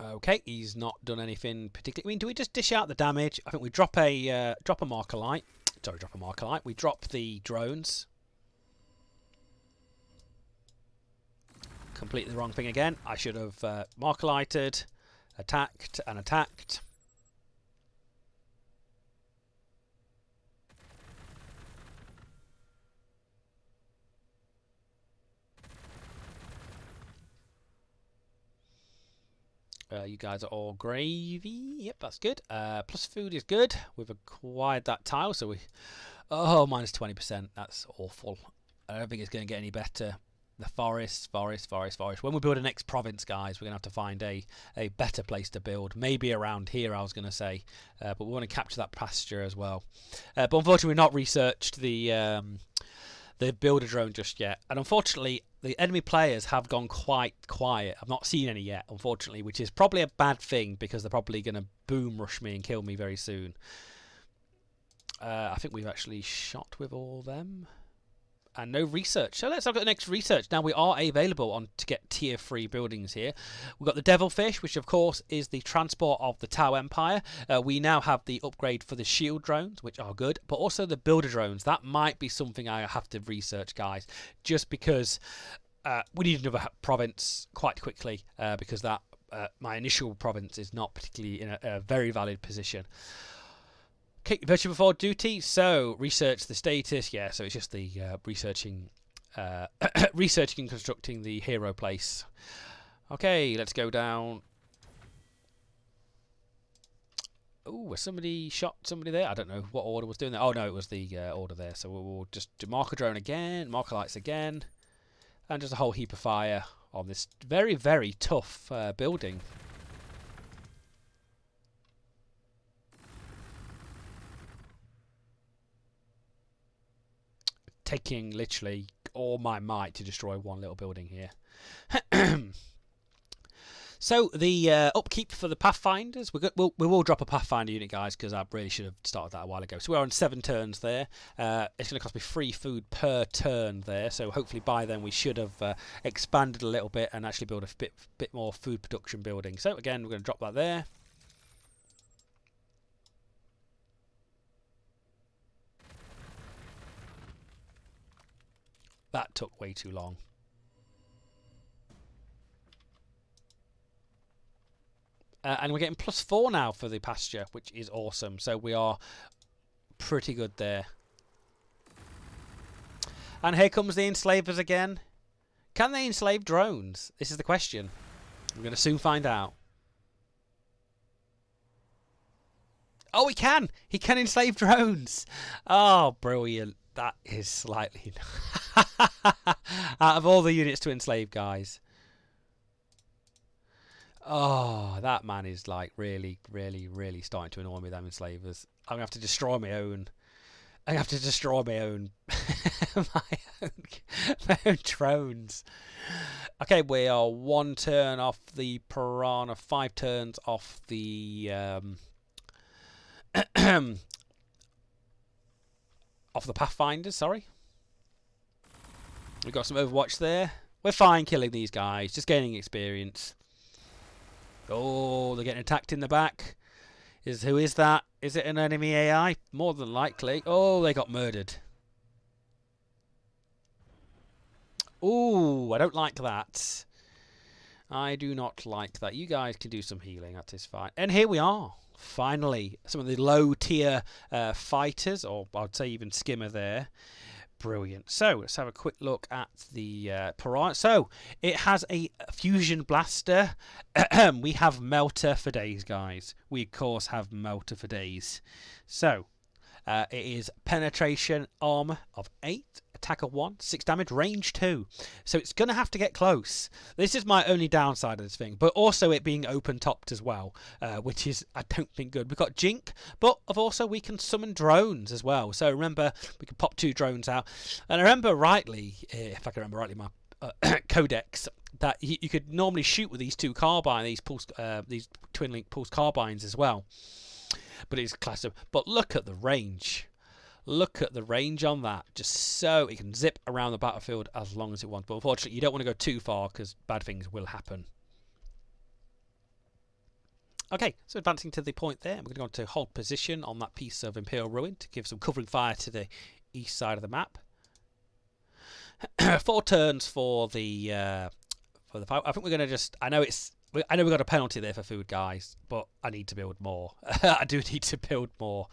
Speaker 1: Okay, he's not done anything particularly. I mean, do we just dish out the damage? I think we drop a Marker Light. Sorry, drop a Marker Light. We drop the drones. Completely the wrong thing again. I should have Marker Lighted, attacked, and attacked. You guys are all gravy. Yep, that's good. Plus food is good. We've acquired that tile, so we... Oh, minus 20%. That's awful. I don't think it's going to get any better. The forest. When we build the next province, guys, we're going to have to find a better place to build. Maybe around here, I was going to say. But we want to capture that pasture as well. But unfortunately, we've not researched the builder drone just yet. And unfortunately, the enemy players have gone quite quiet. I've not seen any yet, unfortunately, which is probably a bad thing because they're probably going to boom rush me and kill me very soon. I think we've actually shot with all them. And no research. So let's look at the next research. Now we are available on to get tier 3 buildings here. We've got the Devilfish, which of course is the transport of the Tau Empire. We now have the upgrade for the shield drones, which are good, but also the builder drones. That might be something I have to research, guys, just because we need another province quite quickly because that my initial province is not particularly in a very valid position. Okay, virtue before duty. So research the status. Yeah, so it's just the researching and constructing the hero place. Okay, let's go down. Oh, somebody shot somebody there. I don't know what order was doing that. Oh no, it was the order there. So we'll just do marker drone again, marker lights again, and just a whole heap of fire on this very, very tough building. taking literally all my might to destroy one little building here. So the upkeep for the Pathfinders, we will drop a Pathfinder unit, guys, because I really should have started that a while ago. So we're on 7 turns there. It's going to cost me 3 food per turn there. So hopefully by then we should have expanded a little bit and actually build a bit more food production building. So again, we're going to drop that there. That took way too long. And we're getting +4 now for the pasture, which is awesome. So we are pretty good there. And here comes the enslavers again. Can they enslave drones? This is the question. We're going to soon find out. Oh, he can! He can enslave drones! Oh, brilliant. That is slightly... out of all the units to enslave, guys. Oh, that man is like really, really, really starting to annoy me, them enslavers. I'm going to have to destroy my own... I'm going to have to destroy my own... my own drones. Okay, we are 1 turn off the Piranha, 5 turns off the... off the Pathfinders, sorry. We've got some Overwatch there. We're fine killing these guys, just gaining experience. Oh, they're getting attacked in the back. Who is that? Is it an enemy AI? More than likely. Oh, they got murdered. Ooh, I don't like that. I do not like that. You guys can do some healing. That is fine. And here we are. Finally, some of the low-tier fighters, or I'd say even skimmer there. Brilliant. So let's have a quick look at the Piranha. So it has a fusion blaster. We have melter for days, guys. We of course have melter for days. So it is penetration armor of 8, attack of 1, 6 damage, range 2. So it's going to have to get close. This is my only downside of this thing, but also it being open topped as well, which is, I don't think, good. We've got Jink, but also we can summon drones as well. So remember, we can pop 2 drones out. And I remember rightly, if I can remember rightly, my codex, that you could normally shoot with these 2 carbine, these twin link pulse carbines as well. But it's class of. But look at the range. Look at the range on that. Just so it can zip around the battlefield as long as it wants. But unfortunately, you don't want to go too far because bad things will happen. Okay, so advancing to the point there. We're going to go on to hold position on that piece of Imperial Ruin to give some covering fire to the east side of the map. 4 turns for the fight. I think we're going to just... I know we got a penalty there for food, guys, but I need to build more. I do need to build more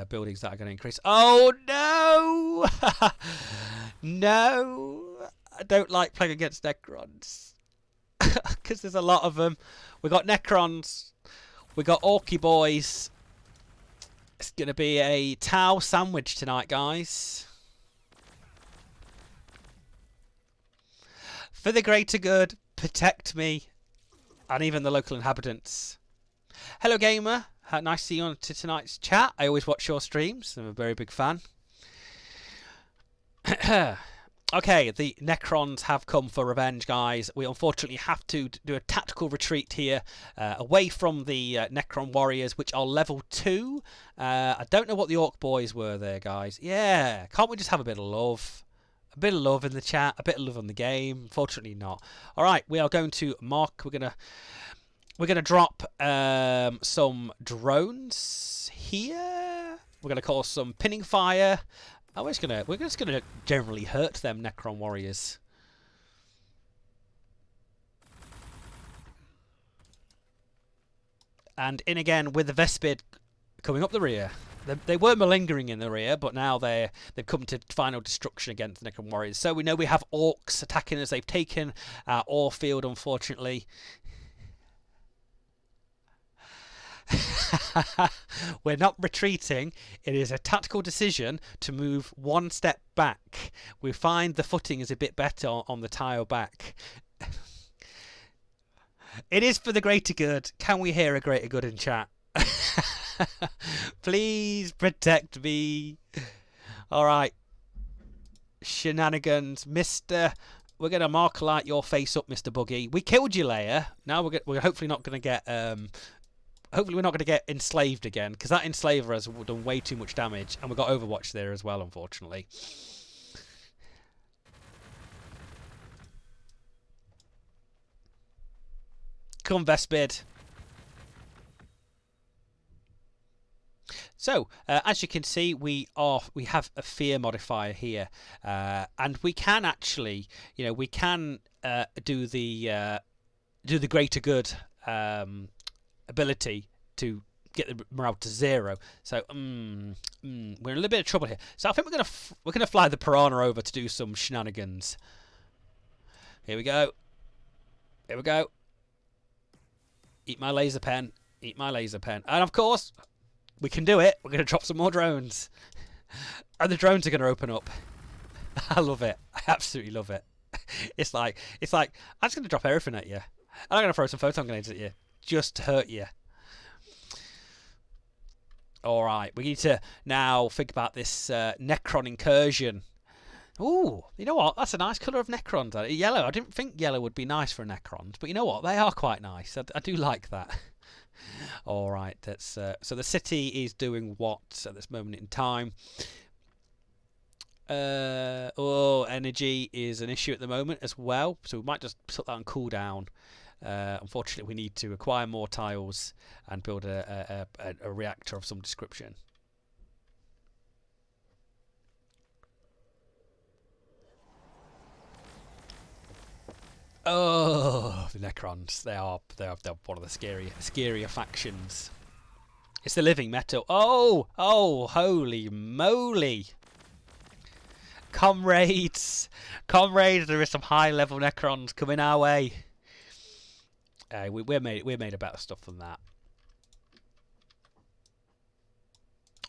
Speaker 1: buildings that are going to increase. Oh, no! No! I don't like playing against Necrons. Because there's a lot of them. We got Necrons. We got Orky boys. It's going to be a Tau sandwich tonight, guys. For the greater good, protect me and even the local inhabitants. Hello, gamer. Nice to see you on to tonight's chat. I always watch your streams. I'm a very big fan. Okay, the Necrons have come for revenge, guys. We unfortunately have to do a tactical retreat here away from the Necron warriors, which are level 2. I don't know what the Orc boys were there, guys. Yeah, can't we just have a bit of love? A bit of love in the chat, a bit of love on the game. Unfortunately not. All right, we are going to mark. We're gonna drop some drones here. We're gonna cause some pinning fire. And we're just gonna generally hurt them Necron warriors. And in again with the Vespid coming up the rear. They were malingering in the rear, but now they've come to final destruction against the Necron warriors. So we know we have Orcs attacking as they've taken our ore field, unfortunately. We're not retreating. It is a tactical decision to move 1 step back. We find the footing is a bit better on the tile back. It is for the greater good. Can we hear a greater good in chat? Please protect me. All right. Shenanigans, Mister. We're gonna mark light your face up, Mister Buggy. We killed you, Leia. Now we're hopefully not gonna get hopefully we're not gonna get enslaved again, because that enslaver has done way too much damage, and we got Overwatch there as well, unfortunately. Come, Vespid. So, as you can see, we have a fear modifier here, and we can actually, we can do the greater good ability to get the morale to 0. So, we're in a little bit of trouble here. So I think we're gonna fly the piranha over to do some shenanigans. Here we go. Here we go. Eat my laser pen. Eat my laser pen. And of course, we can do it. We're going to drop some more drones. And the drones are going to open up. I love it. I absolutely love it. It's like I'm just going to drop everything at you. I'm going to throw some photon grenades at you. Just to hurt you. Alright, we need to now think about this Necron incursion. Ooh, you know what? That's a nice colour of Necrons. Yellow. I didn't think yellow would be nice for Necrons, but you know what? They are quite nice. I do like that. All right, that's so the city is doing what at this moment in time? Energy is an issue at the moment as well, so we might just put that on cooldown. Unfortunately, we need to acquire more tiles and build a reactor of some description. Oh, the Necrons. They're one of the scarier factions. It's the living metal. Oh, holy moly. Comrades, there is some high-level Necrons coming our way. We're made of better stuff than that.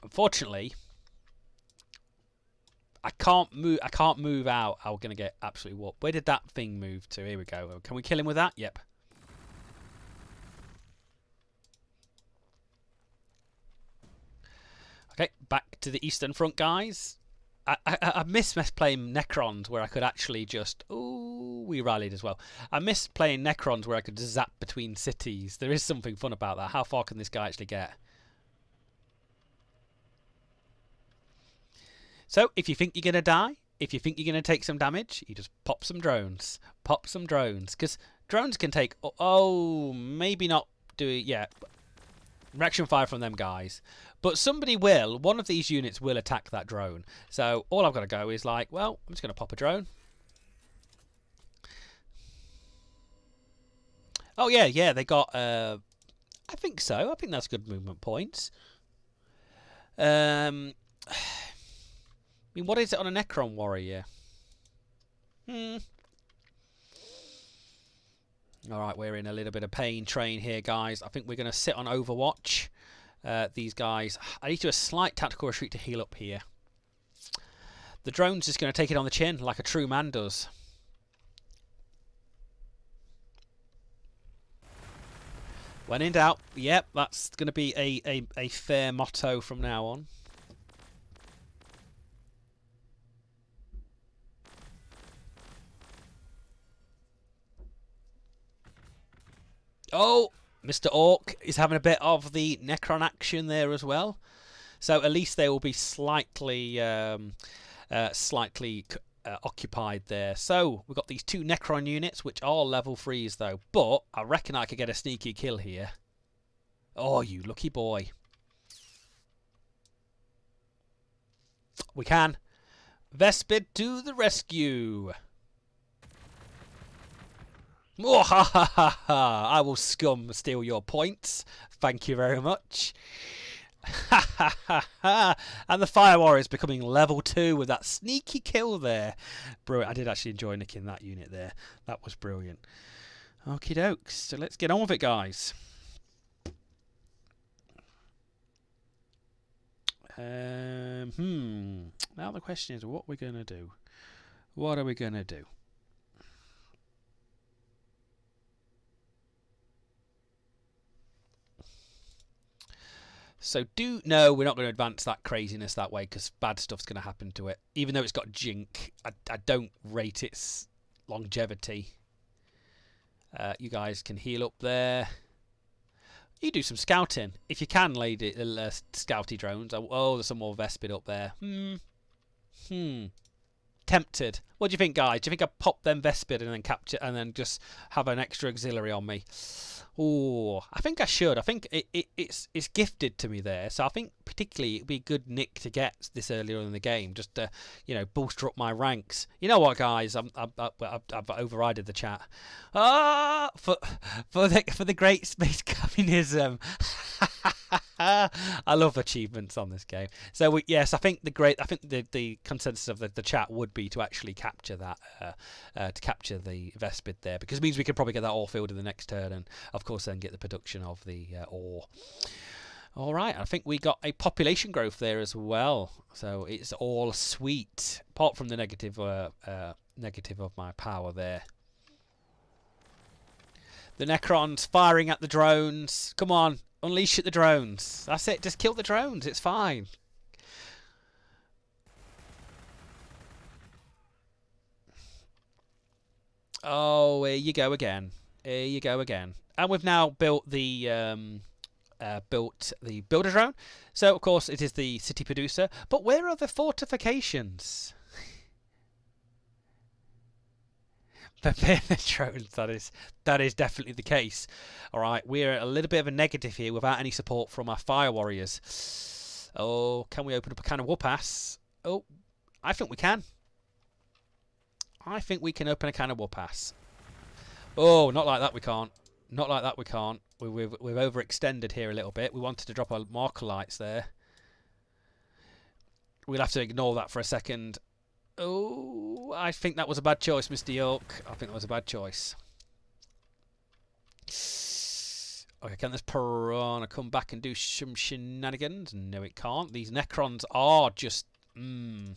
Speaker 1: Unfortunately, I can't move out. I'm gonna get absolutely warped. Where did that thing move to? Here we go. Can we kill him with that? Yep. Okay, back to the Eastern Front, guys. I miss playing Necrons where I could actually just... Ooh, we rallied as well. I miss playing Necrons where I could just zap between cities. There is something fun about that. How far can this guy actually get? So, if you think you're going to die, if you think you're going to take some damage, you just pop some drones. Pop some drones. Because drones can take... Oh, maybe not do it yet. Reaction fire from them guys. But somebody will. One of these units will attack that drone. So, all I've got to go is like, well, I'm just going to pop a drone. Oh, yeah, they got... I think so. I think that's good movement points. I mean, what is it on a Necron warrior? Alright, we're in a little bit of pain train here, guys. I think we're going to sit on Overwatch. These guys... I need to do a slight tactical retreat to heal up here. The drone's just going to take it on the chin, like a true man does. When in doubt, yep, that's going to be a fair motto from now on. Oh, Mr. Orc is having a bit of the Necron action there as well. So at least they will be slightly occupied there. So we've got these 2 Necron units, which are level 3s though. But I reckon I could get a sneaky kill here. Oh, you lucky boy. We can. Vespid to the rescue. Oh, ha ha ha ha! I will steal your points. Thank you very much. Ha ha ha ha! And the Fire Warrior is becoming level 2 with that sneaky kill there. Brilliant. I did actually enjoy nicking that unit there. That was brilliant. Okie dokes. So let's get on with it, guys. Now the question is, what we're gonna do? What are we gonna do? So no, we're not going to advance that craziness that way because bad stuff's going to happen to it. Even though it's got jink, I don't rate its longevity. You guys can heal up there. You do some scouting if you can, lady. Scouty drones. Oh, there's some more Vespid up there. Tempted. What do you think, guys? Do you think I pop them Vespid and then capture and then just have an extra auxiliary on me? Oh, I think I should. I think it's gifted to me there, so I think particularly it'd be a good nick to get this earlier in the game, just to bolster up my ranks. You know what, guys? I've overrided the chat. For the great space communism. I love achievements on this game. So yes, I think the consensus of the chat would be to actually capture that, to capture the Vespid there, because it means we could probably get that ore filled in the next turn, and of course then get the production of the ore. All right, I think we got a population growth there as well, so it's all sweet, apart from the negative of my power there. The Necrons firing at the drones. Come on. Unleash at the drones. That's it. Just kill the drones. It's fine. Oh, here you go again. Here you go again. And we've now built the builder drone. So of course it is the city producer. But where are the fortifications? Prepare the drones. That is definitely the case. All right, we're a little bit of a negative here without any support from our fire warriors. Oh, can we open up a can of whoop-ass? Oh, I think we can. I think we can open a can of whoop-ass. Oh, not like that we can't. Not like that we can't. We've overextended here a little bit. We wanted to drop our marker lights there. We'll have to ignore that for a second. Oh, I think that was a bad choice, Mr. Yorke. I think that was a bad choice. Okay, can this piranha come back and do some shenanigans? No, it can't. These Necrons are just... I'm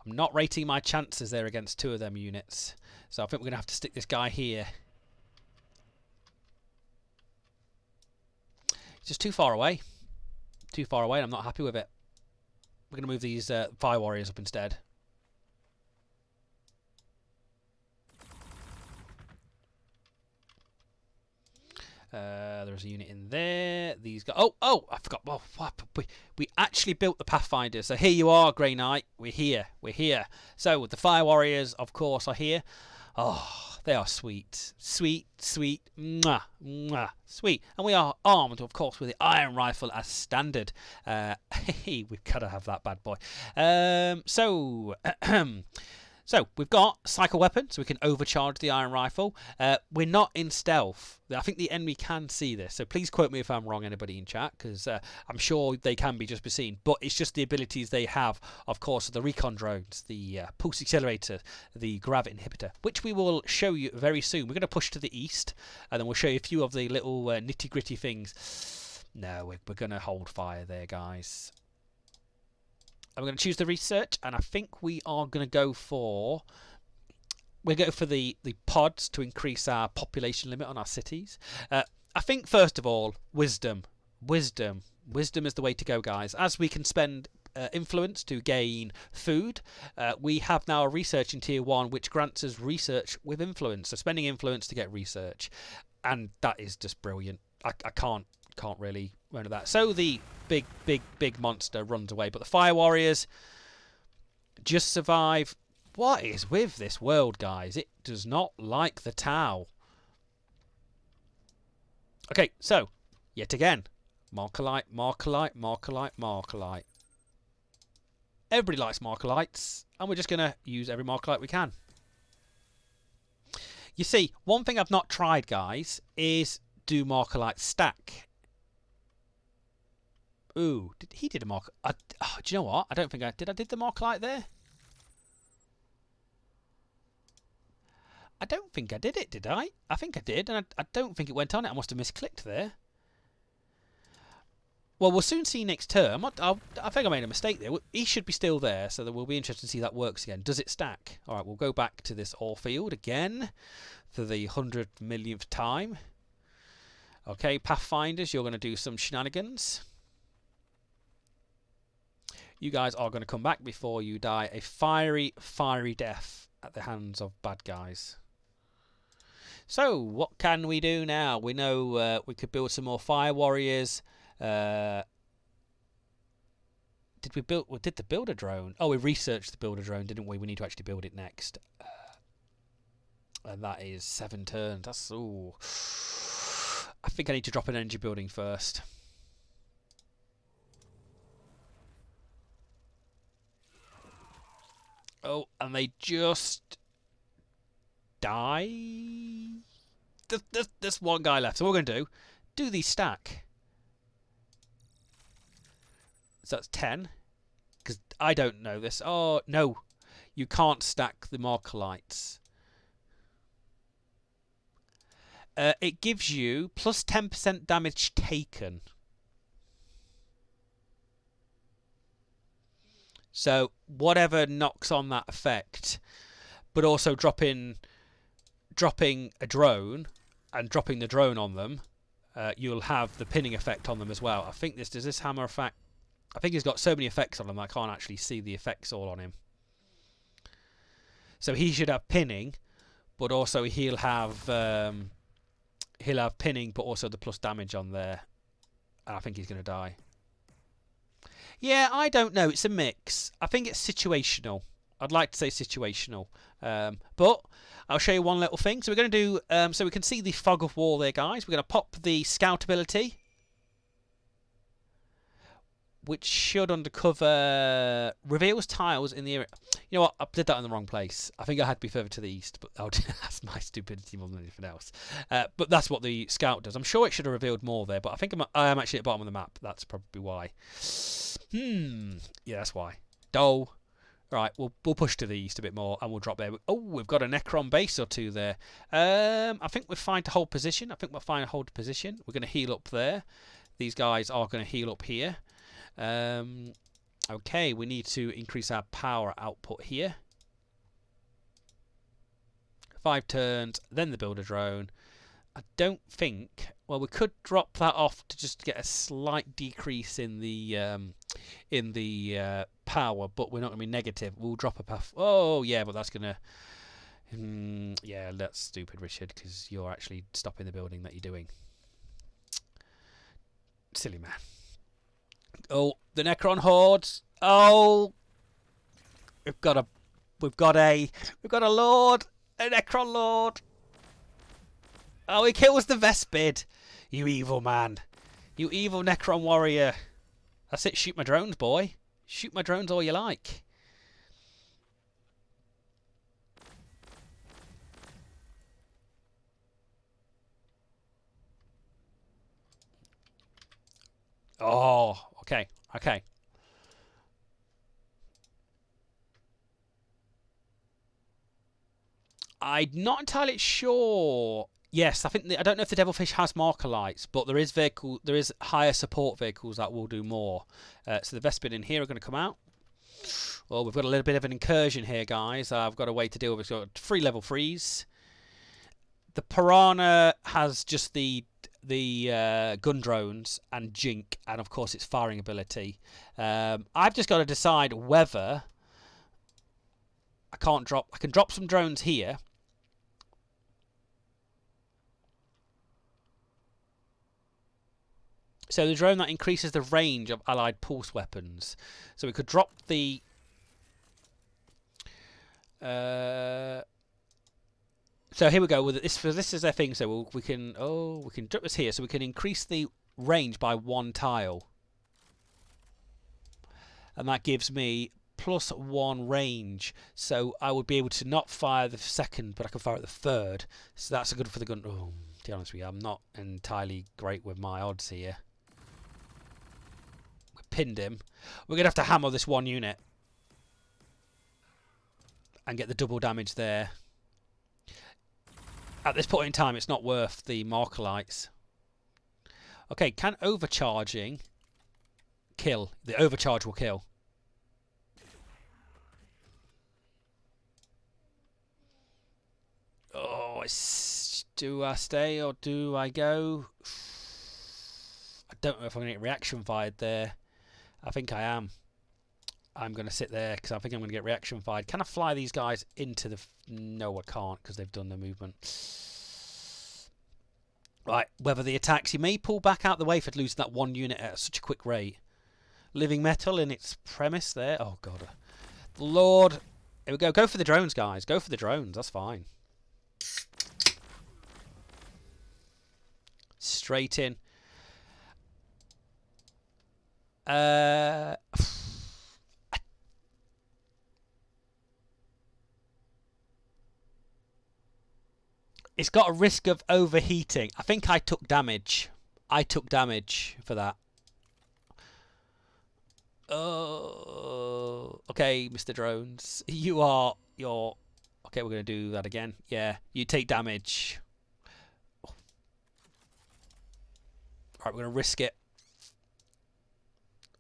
Speaker 1: not rating my chances there against two of them units. So I think we're going to have to stick this guy here. It's just too far away. Too far away, and I'm not happy with it. We're going to move these fire warriors up instead. There's a unit in there. These guys. Oh! I forgot. Well, we actually built the Pathfinder. So here you are, Grey Knight. We're here. We're here. So the Fire Warriors, of course, are here. Oh, they are sweet, sweet, sweet, mwah, mwah, sweet. And we are armed, of course, with the iron rifle as standard. Hey, we've got to have that bad boy. So we've got cycle weapon, so we can overcharge the iron rifle. We're not in stealth. I think the enemy can see this, so please quote me if I'm wrong, anybody in chat, because I'm sure they can just be seen. But it's just the abilities they have, of course, the recon drones, the pulse accelerator, the grav inhibitor, which we will show you very soon. We're going to push to the east, and then we'll show you a few of the little nitty-gritty things. No, we're going to hold fire there, guys. I'm going to choose the research, and I think we are going to go for... We'll go for the pods to increase our population limit on our cities. I think, first of all, wisdom. Wisdom is the way to go, guys. As we can spend influence to gain food, we have now a research in Tier 1 which grants us research with influence. So spending influence to get research. And that is just brilliant. I can't really run to that. So the big monster runs away, but the fire warriors just survive. What is with this world, guys? It does not like the Tau. Okay, so yet again, Markerlight, Markerlight, Markerlight, Markerlight. Everybody likes Markerlights, and we're just going to use every Markerlight we can. You see, one thing I've not tried, guys, is do Markerlight stack. Ooh, he did a mark. Do you know what? I don't think I did. I did the Markerlight there. I don't think I did it, did I? I think I did, and I don't think it went on it. I must have misclicked there. Well, we'll soon see next term. I think I made a mistake there. He should be still there, so that we'll be interested to see that works again. Does it stack? All right, we'll go back to this ore field again for the 100 millionth time. Okay, Pathfinders, you're going to do some shenanigans. You guys are going to come back before you die a fiery, fiery death at the hands of bad guys. So, what can we do now? We know we could build some more fire warriors. Did we build? Well, did the builder drone? Oh, we researched the builder drone, didn't we? We need to actually build it next. And that is 7 turns. That's ooh. I think I need to drop an energy building first. Oh, and they just die. There's one guy left. So what we're going to do these stack. So that's 10. Because I don't know this. Oh, no. You can't stack the Markolites. It gives you plus 10% damage taken. So whatever knocks on that effect, but also dropping a drone and dropping the drone on them, you'll have the pinning effect on them as well. I think does this hammer effect? I think he's got so many effects on him I can't actually see the effects all on him. So he should have pinning, but also he'll have pinning, but also the plus damage on there. And I think he's going to die. Yeah, I don't know. It's a mix. I think it's situational. I'd like to say situational. But I'll show you one little thing. So we're going to do... so we can see the fog of war there, guys. We're going to pop the scout ability, which should undercover... reveals tiles in the area. You know what? I did that in the wrong place. I think I had to be further to the east. But that's my stupidity more than anything else. But that's what the scout does. I'm sure it should have revealed more there. But I think I am actually at the bottom of the map. That's probably why. Yeah, that's why. Dole. Right, we'll push to the east a bit more and we'll drop there. Oh, we've got a Necron base or two there. I think we're fine to hold position. We're going to heal up there. These guys are going to heal up here. Okay, we need to increase our power output here. 5 turns, then the builder drone. I don't think... Well, we could drop that off to just get a slight decrease in the power, but we're not going to be negative. We'll drop a path. Oh, yeah, but that's going to... yeah, that's stupid, Richard, because you're actually stopping the building that you're doing. Silly man. Oh, the Necron hordes. Oh, we've got a lord, a Necron lord. Oh, he kills the Vespid. You evil man. You evil Necron warrior. That's it. Shoot my drones, boy. Shoot my drones all you like. Oh, okay. Okay. I'm not entirely sure. Yes, I think I don't know if the Devilfish has marker lights, but there is higher support vehicles that will do more. So the Vespid in here are going to come out. Well, we've got a little bit of an incursion here, guys. I've got a way to deal with it. We've got 3 level 3s. The Piranha has just the gun drones and Jink, and of course its firing ability. I've just got to decide whether I can drop some drones here. So the drone that increases the range of allied pulse weapons. So we could drop the... so here we go with this. This is their thing. So we can drop this here. So we can increase the range by 1 tile, and that gives me +1 range. So I would be able to not fire the second, but I can fire at the third. So that's good for the gun. Oh, to be honest with you, I'm not entirely great with my odds here. Pinned him. We're going to have to hammer this 1 unit and get the double damage there. At this point in time, it's not worth the Markolites. Okay, can overcharging kill? The overcharge will kill. Oh, do I stay or do I go? I don't know if I'm going to get reaction fired there. I think I am. I'm going to sit there because I think I'm going to get reaction fired. Can I fly these guys into the... No, I can't because they've done the movement. Right, whether the attacks... He may pull back out the way for losing that 1 unit at such a quick rate. Living metal in its premise there. Oh, God. Lord. Here we go. Go for the drones, guys. Go for the drones. That's fine. Straight in. It's got a risk of overheating. I think I took damage. I took damage for that. Oh, okay, Mr. Drones. You're... Okay, we're going to do that again. Yeah, you take damage. Alright, we're going to risk it.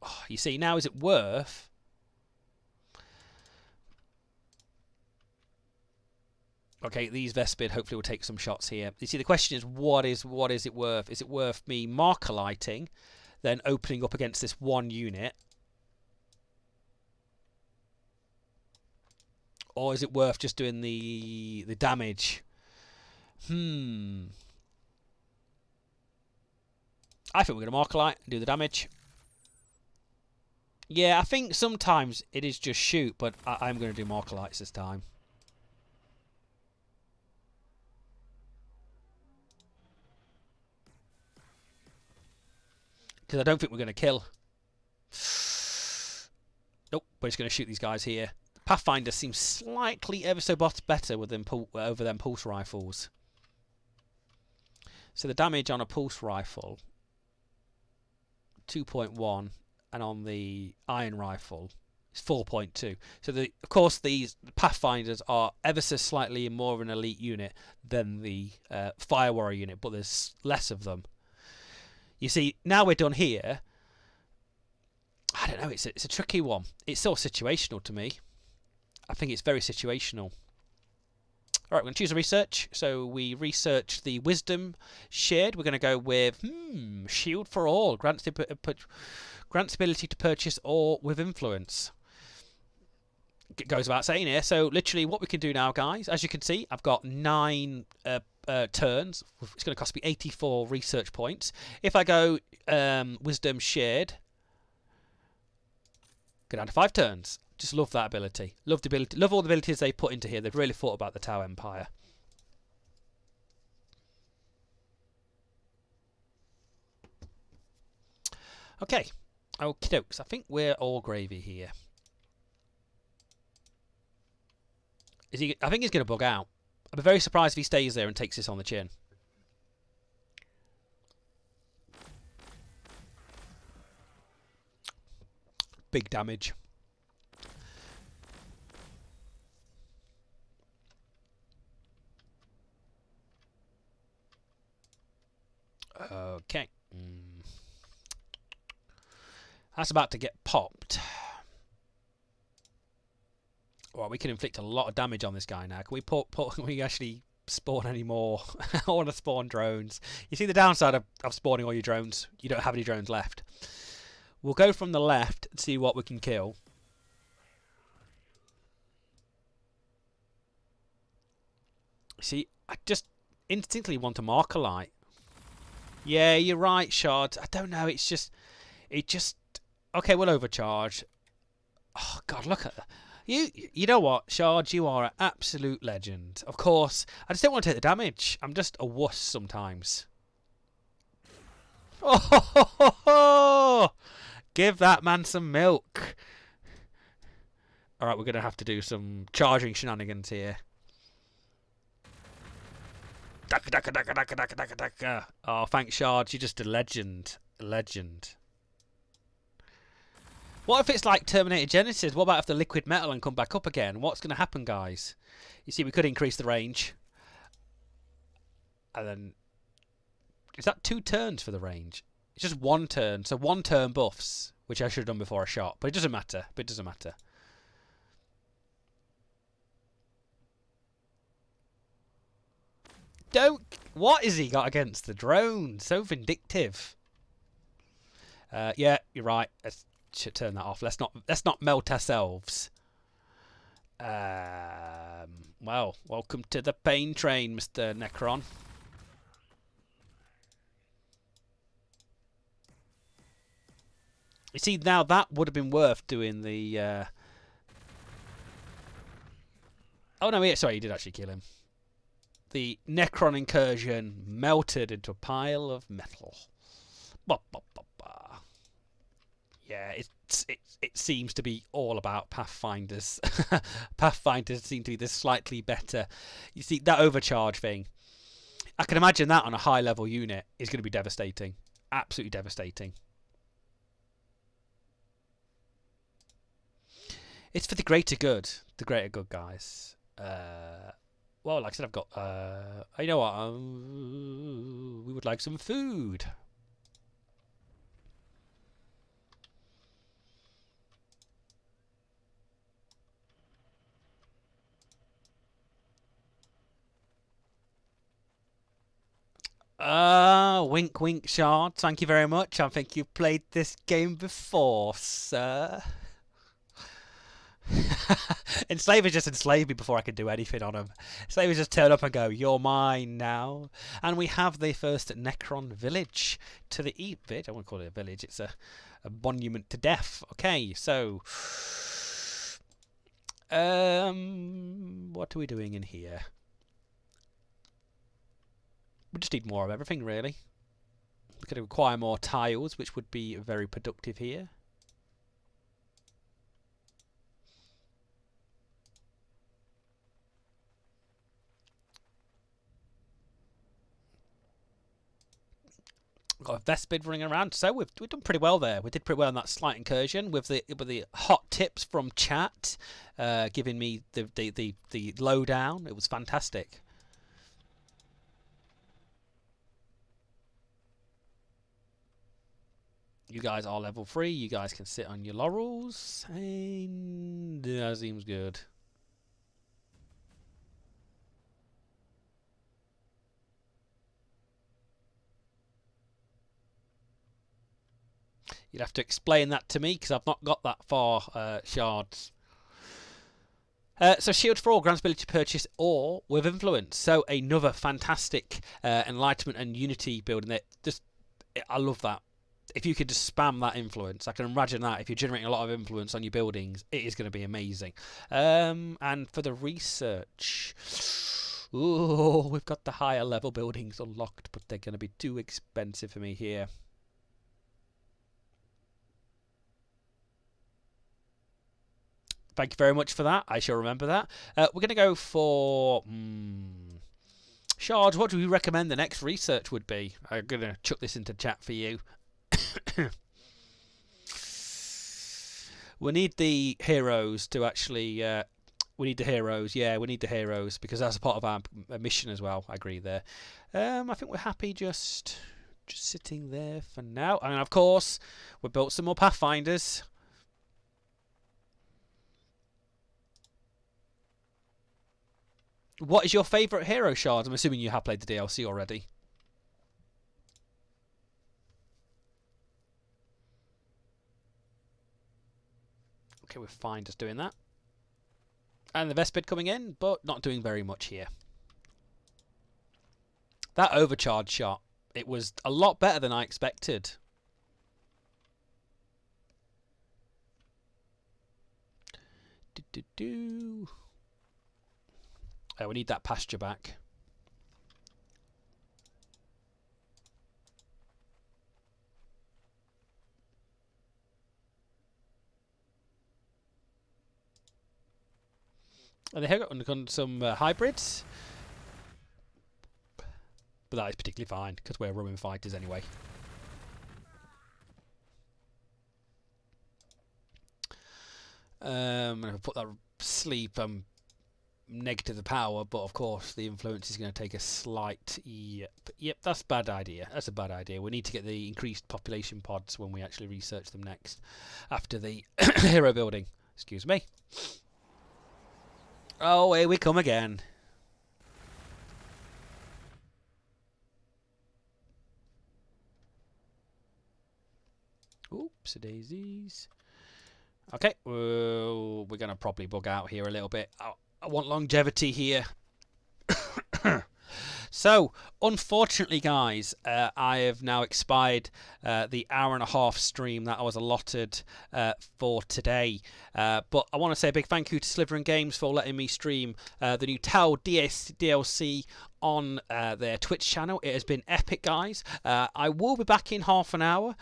Speaker 1: Oh, you see, now is it worth... Okay, these Vespid hopefully will take some shots here. You see, the question is, what is it worth? Is it worth me marker lighting, then opening up against this 1 unit? Or is it worth just doing the damage? I think we're going to marker light and do the damage. Yeah, I think sometimes it is just shoot, but I'm going to do marker lights this time. Because I don't think we're going to kill. Nope, we're just going to shoot these guys here. Pathfinder seems slightly ever so better with them over them pulse rifles. So the damage on a pulse rifle, 2.1, and on the iron rifle is 4.2. So of course these Pathfinders are ever so slightly more of an elite unit than the Fire Warrior unit, but there's less of them. You see, now we're done here. I don't know, it's a tricky one. It's so situational to me. I think it's very situational. Alright, we're going to choose a research. So we research the Wisdom shared. We're going to go with Shield for All. Grants ability to purchase or with influence. It goes without saying here. So literally what we can do now, guys, as you can see, I've got 9 turns. It's going to cost me 84 research points. If I go Wisdom shared, go down to 5 turns. Just love that ability. Love the ability. Love all the abilities they put into here. They've really thought about the Tau Empire. Okay. Okie dokes. I think we're all gravy here. Is he? I think he's going to bug out. I'd be very surprised if he stays there and takes this on the chin. Big damage. Okay. That's about to get popped. Well, we can inflict a lot of damage on this guy now. Can we actually spawn any more? I want to spawn drones. You see the downside of spawning all your drones? You don't have any drones left. We'll go from the left and see what we can kill. See, I just instinctively want to marker light. Yeah, you're right, Shard. I don't know. It just. Okay, we'll overcharge. Oh God, look at that. You know what, Shard? You are an absolute legend. Of course, I just don't want to take the damage. I'm just a wuss sometimes. Oh, give that man some milk. All right, we're gonna have to do some charging shenanigans here. Daka, daka, daka, daka, daka, daka, daka. Oh, thanks, Shard. You're just a legend. A legend. What if it's like Terminator Genesis? What about if the liquid metal and come back up again? What's going to happen, guys? You see, we could increase the range. And then... Is that 2 turns for the range? It's just 1 turn. So 1 turn buffs, which I should have done before I shot. But it doesn't matter. What has he got against the drone? So vindictive. Yeah, you're right. should turn that off. Let's not melt ourselves. Well, welcome to the pain train, Mr. Necron. You see, now that would have been worth doing the. Oh no, sorry, he did actually kill him. The Necron incursion melted into a pile of metal. Bah, bah, bah, bah. Yeah, it seems to be all about Pathfinders. Pathfinders seem to be this slightly better. You see, that overcharge thing, I can imagine that on a high level unit is going to be devastating. Absolutely devastating. It's for the greater good. The greater good, guys. Well, like I said, I've got... you know what? We would like some food. Wink, wink, Shard. Thank you very much. I think you've played this game before, sir. Enslavers just enslaved me before I could do anything on them. Enslavers just turn up and go, "You're mine now." And we have the first Necron village to the east. I won't call it a village. It's a monument to death. Okay, so what are we doing in here? We just need more of everything, really. We're going to require more tiles, which would be very productive here. Got a Vespid running around, so we've done pretty well there. We did pretty well in that slight incursion with the hot tips from chat, giving me the lowdown. It was fantastic. You guys are level 3. You guys can sit on your laurels, and that seems good. You'd have to explain that to me because I've not got that far, Shards. So Shield for All grants ability to purchase ore with influence. So another fantastic enlightenment and unity building. I love that. If you could just spam that influence, I can imagine that if you're generating a lot of influence on your buildings, it is going to be amazing. And for the research, ooh, we've got the higher level buildings unlocked, but they're going to be too expensive for me here. Thank you very much for that. I shall remember that. We're going to go for... Shards, what do we recommend the next research would be? I'm going to chuck this into chat for you. We need the heroes to actually... we need the heroes. Yeah, we need the heroes because that's a part of our mission as well. I agree there. I think we're happy just sitting there for now. And of course, we built some more Pathfinders. What is your favourite hero, Shard? I'm assuming you have played the DLC already. Okay, we're fine just doing that. And the Vespid coming in, but not doing very much here. That overcharge shot, it was a lot better than I expected. We need that pasture back. And they have got some hybrids. But that is particularly fine, because we're Roman fighters anyway. I'm going to put that sleep negative the power, but of course the influence is going to take a slight... Yep, that's a bad idea. That's a bad idea. We need to get the increased population pods when we actually research them next. After the hero building. Excuse me. Oh, here we come again. Oops, daisies. Okay, we're going to probably bug out here a little bit. I want longevity here. So, unfortunately, guys, I have now expired the hour-and-a-half stream that I was allotted for today. But I want to say a big thank you to Slivering Games for letting me stream the new Tau DLC on their Twitch channel. It has been epic, guys. I will be back in half an hour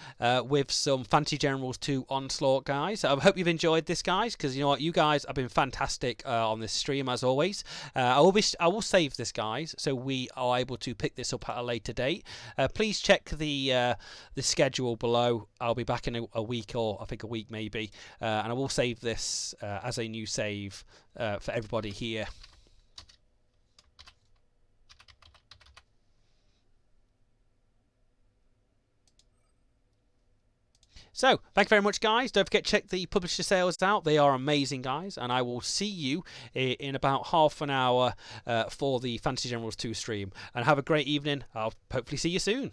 Speaker 1: with some Fantasy Generals 2 Onslaught, guys. I hope you've enjoyed this, guys, because you know what, you guys have been fantastic on this stream as always. I will save this, guys, so we are able to pick this up at a later date. Please check the schedule below. I'll be back in a week, or I think a week maybe, and I will save this as a new save for everybody here. So, thank you very much, guys. Don't forget to check the publisher sales out. They are amazing, guys. And I will see you in about half an hour for the Fantasy Generals 2 stream. And have a great evening. I'll hopefully see you soon.